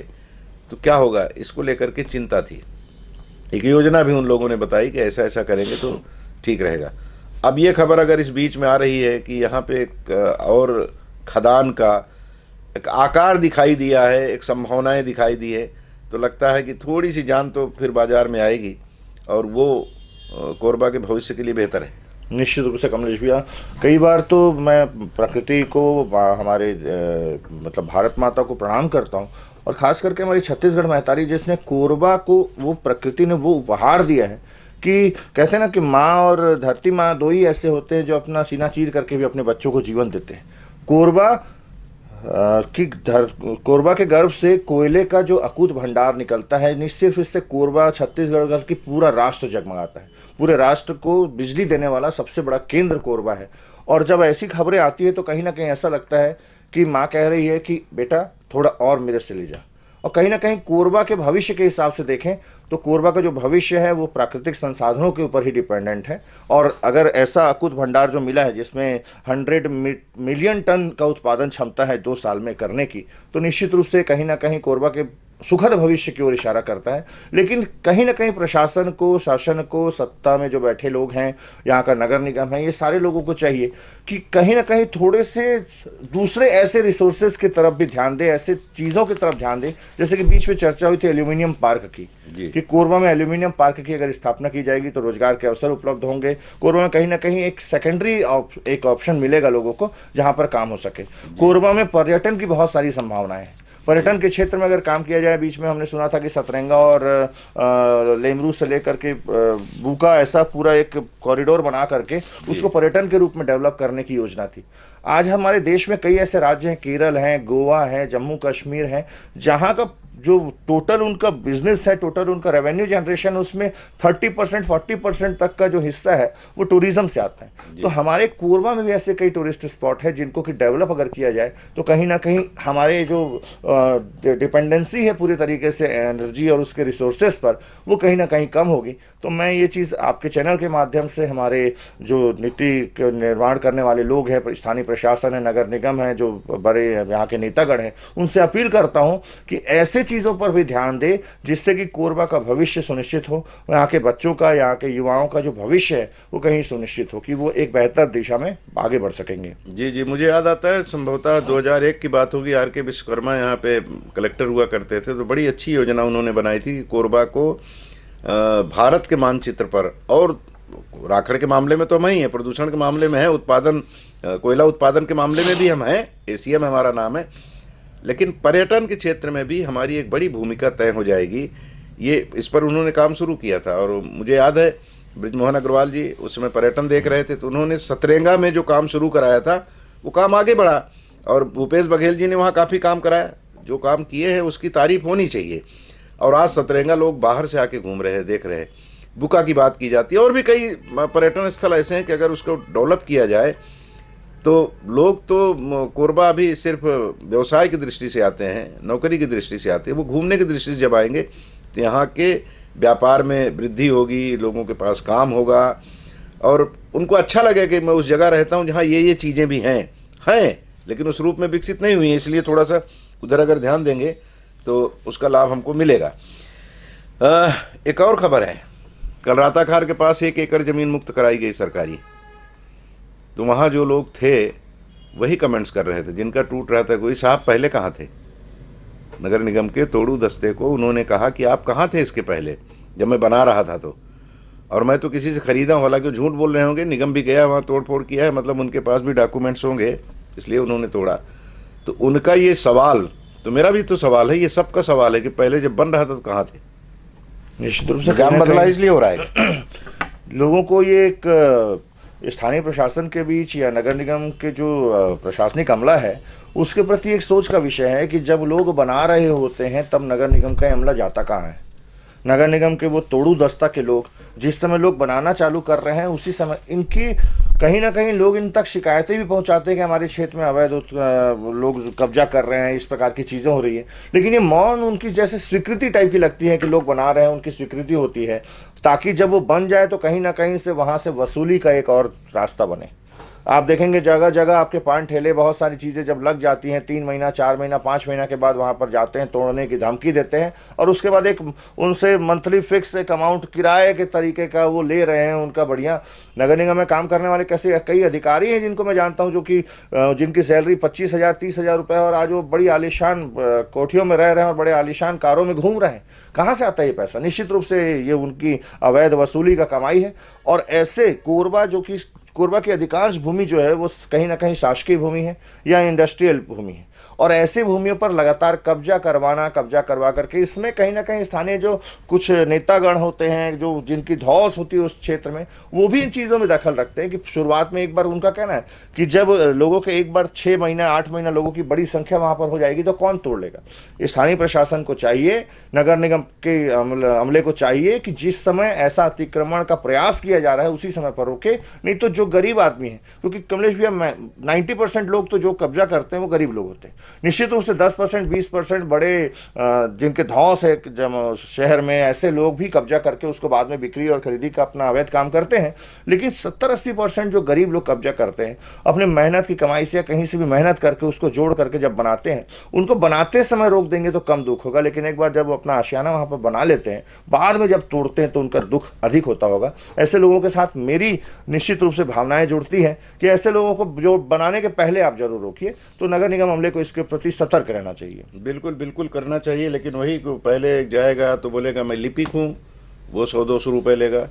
तो क्या होगा, इसको लेकर के चिंता थी। एक योजना भी उन लोगों ने बताई कि ऐसा ऐसा करेंगे तो ठीक रहेगा। अब ये खबर अगर इस बीच में आ रही है कि यहाँ पे एक और खदान का एक आकार दिखाई दिया है, एक संभावनाएं दिखाई दी है, तो लगता है कि थोड़ी सी जान तो फिर बाजार में आएगी, और वो कोरबा के भविष्य के लिए बेहतर है। निश्चित रूप से कमलेश भैया, कई बार तो मैं प्रकृति को, हमारे मतलब भारत माता को प्रणाम करता हूँ, और ख़ास करके हमारी छत्तीसगढ़ महतारी, जिसने कोरबा को, वो प्रकृति ने वो उपहार दिया है कि कहते हैं ना कि माँ और धरती माँ 2 ही ऐसे होते हैं जो अपना सीना चीर करके भी अपने बच्चों को जीवन देते हैं। कोरबा के गर्भ से कोयले का जो अकूत भंडार निकलता है, निश्चित इससे कोरबा, छत्तीसगढ़ की पूरा राष्ट्र जगमगाता है। पूरे राष्ट्र को बिजली देने वाला सबसे बड़ा केंद्र कोरबा है। और जब ऐसी खबरें आती है तो कहीं ना कहीं ऐसा लगता है कि माँ कह रही है कि बेटा थोड़ा और मेरे से ले जा। और कहीं ना कहीं कोरबा के भविष्य के हिसाब से देखें तो कोरबा का जो भविष्य है वो प्राकृतिक संसाधनों के ऊपर ही डिपेंडेंट है। और अगर ऐसा अकूत भंडार जो मिला है, जिसमें 100 मिलियन टन का उत्पादन क्षमता है 2 साल में करने की, तो निश्चित रूप से कहीं ना कहीं कोरबा के सुखद भविष्य की ओर इशारा करता है। लेकिन कहीं ना कहीं प्रशासन को, शासन को, सत्ता में जो बैठे लोग हैं, यहाँ का नगर निगम है, ये सारे लोगों को चाहिए कि कहीं ना कहीं थोड़े से दूसरे ऐसे रिसोर्सेज की तरफ भी ध्यान दे, ऐसे चीज़ों की तरफ ध्यान दे। जैसे कि बीच में चर्चा हुई थी एल्यूमिनियम पार्क की, कि कोरबा में एल्यूमिनियम पार्क की अगर स्थापना की जाएगी तो रोजगार के अवसर उपलब्ध होंगे। कोरबा में कहीं ना कहीं एक सेकेंडरी एक ऑप्शन मिलेगा लोगों को जहाँ पर काम हो सके। कोरबा में पर्यटन की बहुत सारी संभावनाएं हैं। पर्यटन के क्षेत्र में अगर काम किया जाए, बीच में हमने सुना था कि सतरंगा और लेमरू से लेकर के बुका, ऐसा पूरा एक कॉरिडोर बना करके उसको पर्यटन के रूप में डेवलप करने की योजना थी। आज हमारे देश में कई ऐसे राज्य हैं, केरल हैं, गोवा है, जम्मू कश्मीर है, जहाँ का जो टोटल उनका बिजनेस है, टोटल उनका रेवेन्यू जनरेशन, उसमें 30% 40% तक का जो हिस्सा है वो टूरिज्म से आता है। तो हमारे कोरबा में भी ऐसे कई टूरिस्ट स्पॉट है जिनको कि डेवलप अगर किया जाए तो कहीं ना कहीं हमारे जो डिपेंडेंसी है पूरे तरीके से एनर्जी और उसके रिसोर्सेज पर, वो कहीं ना कहीं कम होगी। तो मैं ये चीज़ आपके चैनल के माध्यम से हमारे जो नीति निर्माण करने वाले लोग हैं, स्थानीय प्रशासन है, नगर निगम है, जो बड़े यहाँ के नेतागण हैं, उनसे अपील करता हूँ कि ऐसे चीज़ों पर भी ध्यान दे जिससे कि कोरबा का भविष्य सुनिश्चित हो, यहाँ के बच्चों का, यहाँ के युवाओं का जो भविष्य है वो कहीं सुनिश्चित हो कि वो एक बेहतर दिशा में आगे बढ़ सकेंगे। जी जी, मुझे याद आता है संभवतः 2001 की बात होगी, आर के विश्वकर्मा यहाँ पे कलेक्टर हुआ करते थे, तो बड़ी अच्छी योजना उन्होंने बनाई थी कि कोरबा को भारत के मानचित्र पर, और राखड़ के मामले में तो हम ही हैं, प्रदूषण के मामले में है, उत्पादन, कोयला उत्पादन के मामले में भी हम हैं, एशिया में हमारा नाम है, लेकिन पर्यटन के क्षेत्र में भी हमारी एक बड़ी भूमिका तय हो जाएगी। ये इस पर उन्होंने काम शुरू किया था। और मुझे याद है बृजमोहन अग्रवाल जी उस समय पर्यटन देख रहे थे, तो उन्होंने सतरेंगा में जो काम शुरू कराया था वो काम आगे बढ़ा, और भूपेश बघेल जी ने वहाँ काफ़ी काम कराया। जो काम किए हैं उसकी तारीफ होनी चाहिए। और आज सतरेंगा लोग बाहर से आके घूम रहे हैं, देख रहे हैं। बुका की बात की जाती है, और भी कई पर्यटन स्थल ऐसे हैं कि अगर उसको डेवलप किया जाए तो लोग तो कोरबा अभी सिर्फ व्यवसाय की दृष्टि से आते हैं, नौकरी की दृष्टि से आते हैं, वो घूमने की दृष्टि से जब आएंगे तो यहाँ के व्यापार में वृद्धि होगी, लोगों के पास काम होगा, और उनको अच्छा लगे कि मैं उस जगह रहता हूँ जहाँ ये चीज़ें भी हैं लेकिन उस रूप में विकसित नहीं हुई हैं, इसलिए थोड़ा सा उधर अगर ध्यान देंगे तो उसका लाभ हमको मिलेगा। एक और खबर है, कल राताखार के पास 1 एकड़ ज़मीन मुक्त कराई गई सरकारी। तो वहाँ जो लोग थे वही कमेंट्स कर रहे थे जिनका टूट रहा था। कोई साहब पहले कहाँ थे? नगर निगम के तोड़ू दस्ते को उन्होंने कहा कि आप कहाँ थे इसके पहले, जब मैं बना रहा था तो, और मैं तो किसी से खरीदा हूँ। हालांकि झूठ बोल रहे होंगे, निगम भी गया वहाँ तोड़ फोड़ किया है, मतलब उनके पास भी डॉक्यूमेंट्स होंगे, इसलिए उन्होंने तोड़ा। तो उनका ये सवाल, तो मेरा भी तो सवाल है, ये सबका सवाल है कि पहले जब बन रहा था तो कहाँ थे? निश्चित रूप से काम बदला इसलिए हो रहा है। लोगों को ये एक स्थानीय प्रशासन के बीच या नगर निगम के जो प्रशासनिक अमला है उसके प्रति एक सोच का विषय है कि जब लोग बना रहे होते हैं तब नगर निगम का अमला जाता कहाँ है। नगर निगम के वो तोड़ू दस्ता के लोग जिस समय लोग बनाना चालू कर रहे हैं उसी समय इनकी कहीं ना कहीं लोग इन तक शिकायतें भी पहुंचाते हैं कि हमारे क्षेत्र में अवैध लोग कब्जा कर रहे हैं, इस प्रकार की चीज़ें हो रही है। लेकिन ये मौन उनकी जैसे स्वीकृति टाइप की लगती है कि लोग बना रहे हैं, उनकी स्वीकृति होती है, ताकि जब वो बन जाए तो कहीं ना कहीं से वहाँ से वसूली का एक और रास्ता बने। आप देखेंगे जगह जगह आपके पान ठेले, बहुत सारी चीज़ें जब लग जाती हैं 3 महीना 4 महीना 5 महीना के बाद वहाँ पर जाते हैं, तोड़ने की धमकी देते हैं और उसके बाद एक उनसे मंथली फिक्स एक अमाउंट किराए के तरीके का वो ले रहे हैं उनका। बढ़िया नगर निगम में काम करने वाले कैसे कई अधिकारी हैं जिनको मैं जानता हूँ जो कि जिनकी सैलरी 25,000 30,000 रुपये, और आज वो बड़ी आलीशान कोठियों में रह रहे हैं और बड़े आलीशान कारों में घूम रहे हैं। कहाँ से आता है ये पैसा? निश्चित रूप से ये उनकी अवैध वसूली का कमाई है। और ऐसे कोरबा, जो कि कोरबा की अधिकांश भूमि जो है वो कहीं ना कहीं शासकीय भूमि है या इंडस्ट्रियल भूमि है, और ऐसे भूमियों पर लगातार कब्जा करवा करके इसमें कहीं ना कहीं स्थानीय जो कुछ नेतागण होते हैं, जो जिनकी धौस होती है उस क्षेत्र में, वो भी इन चीज़ों में दखल रखते हैं। कि शुरुआत में एक बार उनका कहना है कि जब लोगों के एक बार 6 महीना 8 महीना लोगों की बड़ी संख्या वहाँ पर हो जाएगी तो कौन तोड़ लेगा। स्थानीय प्रशासन को चाहिए, नगर निगम के अमले को चाहिए कि जिस समय ऐसा अतिक्रमण का प्रयास किया जा रहा है उसी समय पर रोके, नहीं तो जो गरीब आदमी है, क्योंकि कमलेश भैया 90% लोग तो जो कब्जा करते हैं वो गरीब लोग होते हैं। निश्चित रूप से 10% 20% बड़े जिनके धौंस है शहर में, ऐसे लोग भी कब्जा करके उसको बाद में बिक्री और खरीदी का अपना अवैध काम करते हैं। लेकिन 70-80% जो गरीब लोग कब्जा करते हैं अपने मेहनत की कमाई से या कहीं से भी मेहनत करके उसको जोड़ करके जब बनाते हैं, उनको बनाते समय रोक देंगे तो कम दुख होगा। लेकिन एक बार जब वो अपना आशियाना वहाँ पर बना लेते हैं, बाद में जब तोड़ते हैं तो उनका दुख अधिक होता होगा। ऐसे लोगों के साथ मेरी निश्चित रूप से भावनाएं जुड़ती हैं कि ऐसे लोगों को जो बनाने के पहले आप जरूर रोकिए। तो नगर निगम अमले को इसके प्रति सतर्क रहना चाहिए। बिल्कुल बिल्कुल करना चाहिए। लेकिन वही पहले जाएगा तो बोलेगा मैं लिपिक हूँ, वो 100-200 रुपये लेगा।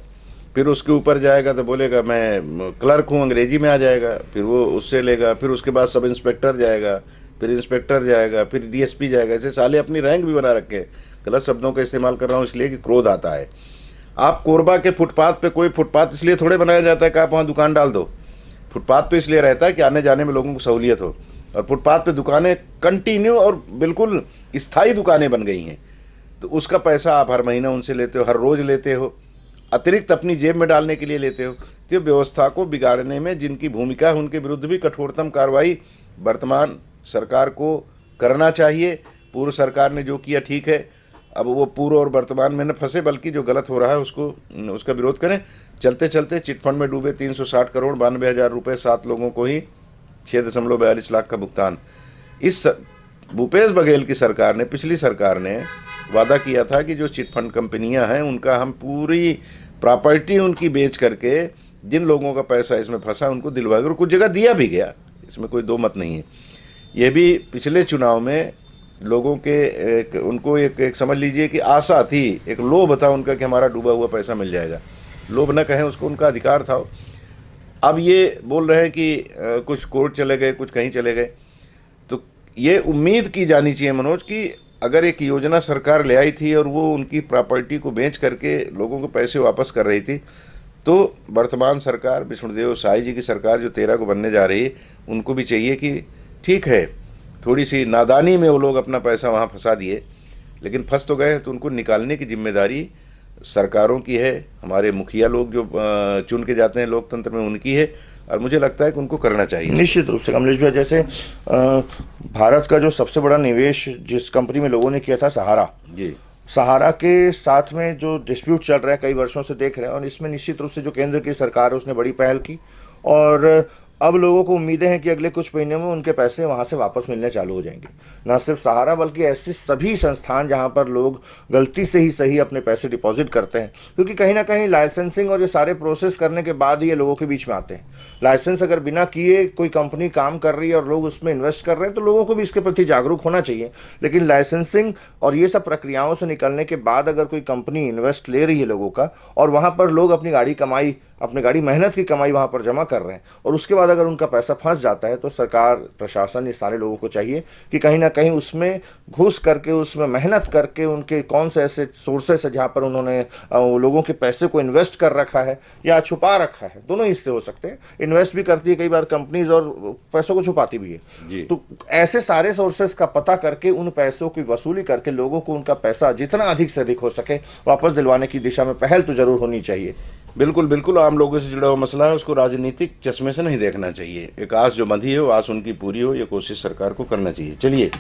फिर उसके ऊपर जाएगा तो बोलेगा मैं क्लर्क हूँ, अंग्रेजी में आ जाएगा, फिर वो उससे लेगा। फिर उसके बाद सब इंस्पेक्टर जाएगा, फिर इंस्पेक्टर जाएगा, फिर डीएसपी जाएगा। ऐसे साले अपनी रैंक भी बना रखे। गलत शब्दों का इस्तेमाल कर रहा हूँ इसलिए कि क्रोध आता है। आप कोरबा के फुटपाथ पे, कोई फुटपाथ इसलिए थोड़े बनाया जाता है कि आप वहाँ दुकान डाल दो। फुटपाथ तो इसलिए रहता है कि आने जाने में लोगों को सहूलियत हो, और फुटपाथ पे दुकानें कंटिन्यू और बिल्कुल स्थायी दुकानें बन गई हैं। तो उसका पैसा आप हर महीना उनसे लेते हो, हर रोज़ लेते हो, अतिरिक्त अपनी जेब में डालने के लिए लेते हो। तो व्यवस्था को बिगाड़ने में जिनकी भूमिका है उनके विरुद्ध भी कठोरतम कार्रवाई वर्तमान सरकार को करना चाहिए। पूर्व सरकार ने जो किया ठीक है, अब वो पूर्व और वर्तमान में न फंसे, बल्कि जो गलत हो रहा है उसका विरोध करें। चलते चलते चिटफंड में डूबे 360 करोड़ 92,000 रुपये, 7 लोगों को ही 6.42 लाख का भुगतान। इस भूपेश बघेल की सरकार ने, पिछली सरकार ने वादा किया था कि जो चिटफंड कंपनियां हैं उनका हम पूरी प्रॉपर्टी उनकी बेच करके जिन लोगों का पैसा इसमें फंसा उनको दिलवाएंगे, और कुछ जगह दिया भी गया, इसमें कोई दो मत नहीं है। ये भी पिछले चुनाव में लोगों के उनको एक समझ लीजिए कि आशा थी, एक लोभ था उनका कि हमारा डूबा हुआ पैसा मिल जाएगा। लोभ न कहें उसको, उनका अधिकार था। अब ये बोल रहे हैं कि कुछ कोर्ट चले गए, कुछ कहीं चले गए। तो ये उम्मीद की जानी चाहिए मनोज कि अगर एक योजना सरकार ले आई थी और वो उनकी प्रॉपर्टी को बेच करके लोगों को पैसे वापस कर रही थी, तो वर्तमान सरकार, विष्णुदेव साई जी की सरकार जो 13 को बनने जा रही है, उनको भी चाहिए कि ठीक है, थोड़ी सी नादानी में वो लोग अपना पैसा वहाँ फंसा दिए, लेकिन फंस तो गए, तो उनको निकालने की जिम्मेदारी सरकारों की है। हमारे मुखिया लोग जो चुन के जाते हैं लोकतंत्र में, उनकी है, और मुझे लगता है कि उनको करना चाहिए। निश्चित रूप से कमलेश भाई, जैसे भारत का जो सबसे बड़ा निवेश जिस कंपनी में लोगों ने किया था, सहारा जी, सहारा के साथ में जो डिस्प्यूट चल रहा है कई वर्षों से देख रहे हैं, और इसमें निश्चित रूप से जो केंद्र की सरकार है उसने बड़ी पहल की, और अब लोगों को उम्मीदें हैं कि अगले कुछ महीनों में उनके पैसे वहाँ से वापस मिलने चालू हो जाएंगे। न सिर्फ सहारा बल्कि ऐसे सभी संस्थान जहाँ पर लोग गलती से ही सही अपने पैसे डिपॉजिट करते हैं, क्योंकि कहीं ना कहीं लाइसेंसिंग और ये सारे प्रोसेस करने के बाद ही ये लोगों के बीच में आते हैं। लाइसेंस अगर बिना किए कोई कंपनी काम कर रही है और लोग उसमें इन्वेस्ट कर रहे हैं तो लोगों को भी इसके प्रति जागरूक होना चाहिए। लेकिन लाइसेंसिंग और ये सब प्रक्रियाओं से निकलने के बाद अगर कोई कंपनी इन्वेस्ट ले रही है लोगों का, और वहाँ पर लोग अपनी गाड़ी मेहनत की कमाई वहाँ पर जमा कर रहे हैं, और उसके बाद अगर उनका पैसा फंस जाता है, तो सरकार, प्रशासन, ये सारे लोगों को चाहिए कि कहीं ना कहीं उसमें घुस करके, उसमें मेहनत करके, उनके कौन से ऐसे सोर्सेस है जहाँ पर उन्होंने लोगों के पैसे को इन्वेस्ट कर रखा है या छुपा रखा है, दोनों हिस्से हो सकते हैं। इन्वेस्ट भी करती है कई बार कंपनीज और पैसों को छुपाती भी है। तो ऐसे सारे सोर्सेस का पता करके उन पैसों की वसूली करके लोगों को उनका पैसा जितना अधिक से अधिक हो सके वापस दिलवाने की दिशा में पहल तो जरूर होनी चाहिए। बिल्कुल बिल्कुल, आम लोगों से जुड़ा हुआ मसला है, उसको राजनीतिक चश्मे से नहीं देखना चाहिए। एक आस जो बंधी है वो आस उनकी पूरी हो, ये कोशिश सरकार को करना चाहिए। चलिए,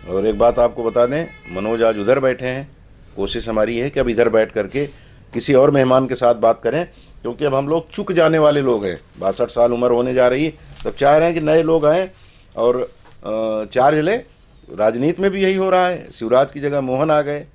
और एक बात आपको बता दें, मनोज आज उधर बैठे हैं, कोशिश हमारी है कि अब इधर बैठ करके किसी और मेहमान के साथ बात करें, क्योंकि अब हम लोग चुक जाने वाले लोग हैं। 62 साल उम्र होने जा रही है, तब चाह रहे हैं कि नए लोग आएँ और चार्ज ले। राजनीति में भी यही हो रहा है, शिवराज की जगह मोहन आ गए,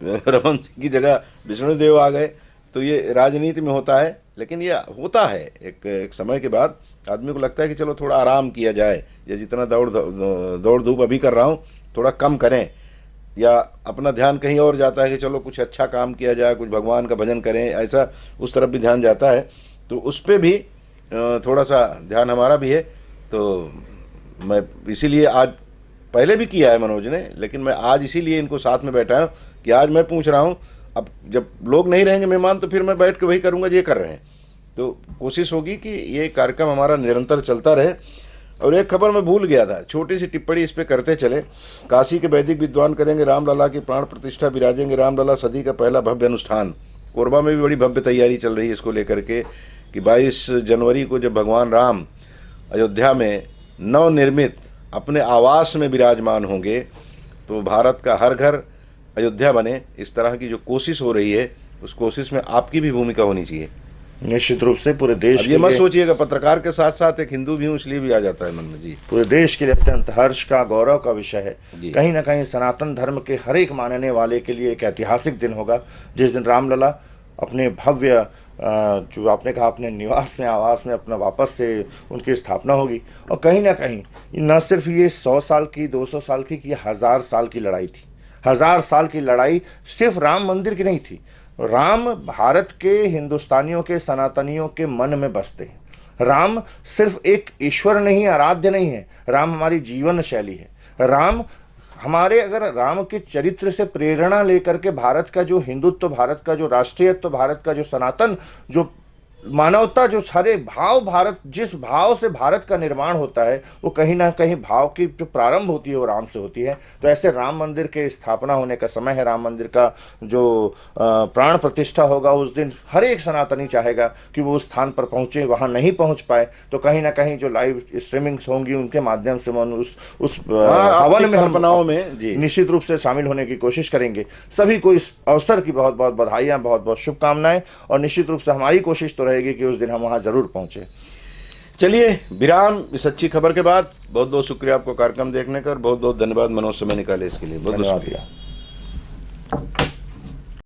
रमन सिंह की जगह विष्णुदेव आ गए, तो ये राजनीति में होता है। लेकिन ये होता है एक समय के बाद आदमी को लगता है कि चलो थोड़ा आराम किया जाए, या जितना दौड़ धूप अभी कर रहा हूँ थोड़ा कम करें, या अपना ध्यान कहीं और जाता है कि चलो कुछ अच्छा काम किया जाए, कुछ भगवान का भजन करें, ऐसा उस तरफ भी ध्यान जाता है। तो उस पर भी थोड़ा सा ध्यान हमारा भी है। तो मैं इसीलिए आज, पहले भी किया है मनोज ने, लेकिन मैं आज इसीलिए इनको साथ में बैठा हूँ कि आज मैं पूछ रहा हूँ, अब जब लोग नहीं रहेंगे मेहमान तो फिर मैं बैठ के वही करूँगा जो ये कर रहे हैं। तो कोशिश होगी कि ये कार्यक्रम हमारा निरंतर चलता रहे। और एक खबर मैं भूल गया था, छोटी सी टिप्पणी इस पे करते चले। काशी के वैदिक विद्वान करेंगे रामलला की प्राण प्रतिष्ठा, विराजेंगे रामलला, सदी का पहला भव्य अनुष्ठान। कोरबा में भी बड़ी भव्य तैयारी चल रही है इसको लेकर के कि 22 जनवरी को जब भगवान राम अयोध्या में नवनिर्मित अपने आवास में विराजमान होंगे, तो भारत का हर घर अयोध्या बने, इस तरह की जो कोशिश हो रही है, उस कोशिश में आपकी भी भूमिका होनी चाहिए। निश्चित रूप से पूरे देश, ये मत सोचिएगा पत्रकार के साथ साथ एक हिंदू भी हूँ इसलिए भी आ जाता है मन में। जी, पूरे देश के लिए अत्यंत हर्ष का, गौरव का विषय है। कहीं ना कहीं सनातन धर्म के हर एक मानने वाले के लिए एक ऐतिहासिक दिन होगा, जिस दिन रामलला अपने भव्य, जो आपने कहा, अपने निवास में, आवास में अपना वापस से उनकी स्थापना होगी। और कहीं ना कहीं न सिर्फ ये 100 साल की, 200 साल की, ये 1000 साल की लड़ाई थी। 1000 साल की लड़ाई सिर्फ राम मंदिर की नहीं थी। राम भारत के, हिंदुस्तानियों के, सनातनियों के मन में बसते हैं। राम सिर्फ एक ईश्वर नहीं, आराध्य नहीं है, राम हमारी जीवन शैली है। राम हमारे, अगर राम के चरित्र से प्रेरणा लेकर के भारत का जो हिंदुत्व, भारत का जो राष्ट्रीयत्व, भारत का जो सनातन, जो मानवता, जो सारे भाव, भारत जिस भाव से भारत का निर्माण होता है, वो कहीं ना कहीं भाव की जो प्रारंभ होती है वो राम से होती है। तो ऐसे राम मंदिर के स्थापना होने का समय है, राम मंदिर का जो प्राण प्रतिष्ठा होगा, उस दिन हर एक सनातनी चाहेगा कि वो उस स्थान पर पहुंचे। वहां नहीं पहुंच पाए तो कहीं ना कहीं जो लाइव स्ट्रीमिंग्स होंगी उनके माध्यम से मन उस हवन में, कल्पनाओं में निश्चित रूप से शामिल होने की कोशिश करेंगे। सभी को इस अवसर की बहुत बहुत बधाइयाँ, बहुत बहुत शुभकामनाएं, और निश्चित रूप से हमारी कोशिश तो रहेगी कि उस दिन हम वहां जरूर पहुंचे। चलिए, विराम इस अच्छी खबर के बाद। बहुत बहुत शुक्रिया आपको कार्यक्रम देखने का, और बहुत बहुत धन्यवाद मनोज समय निकाले इसके लिए। बहुत बहुत शुक्रिया।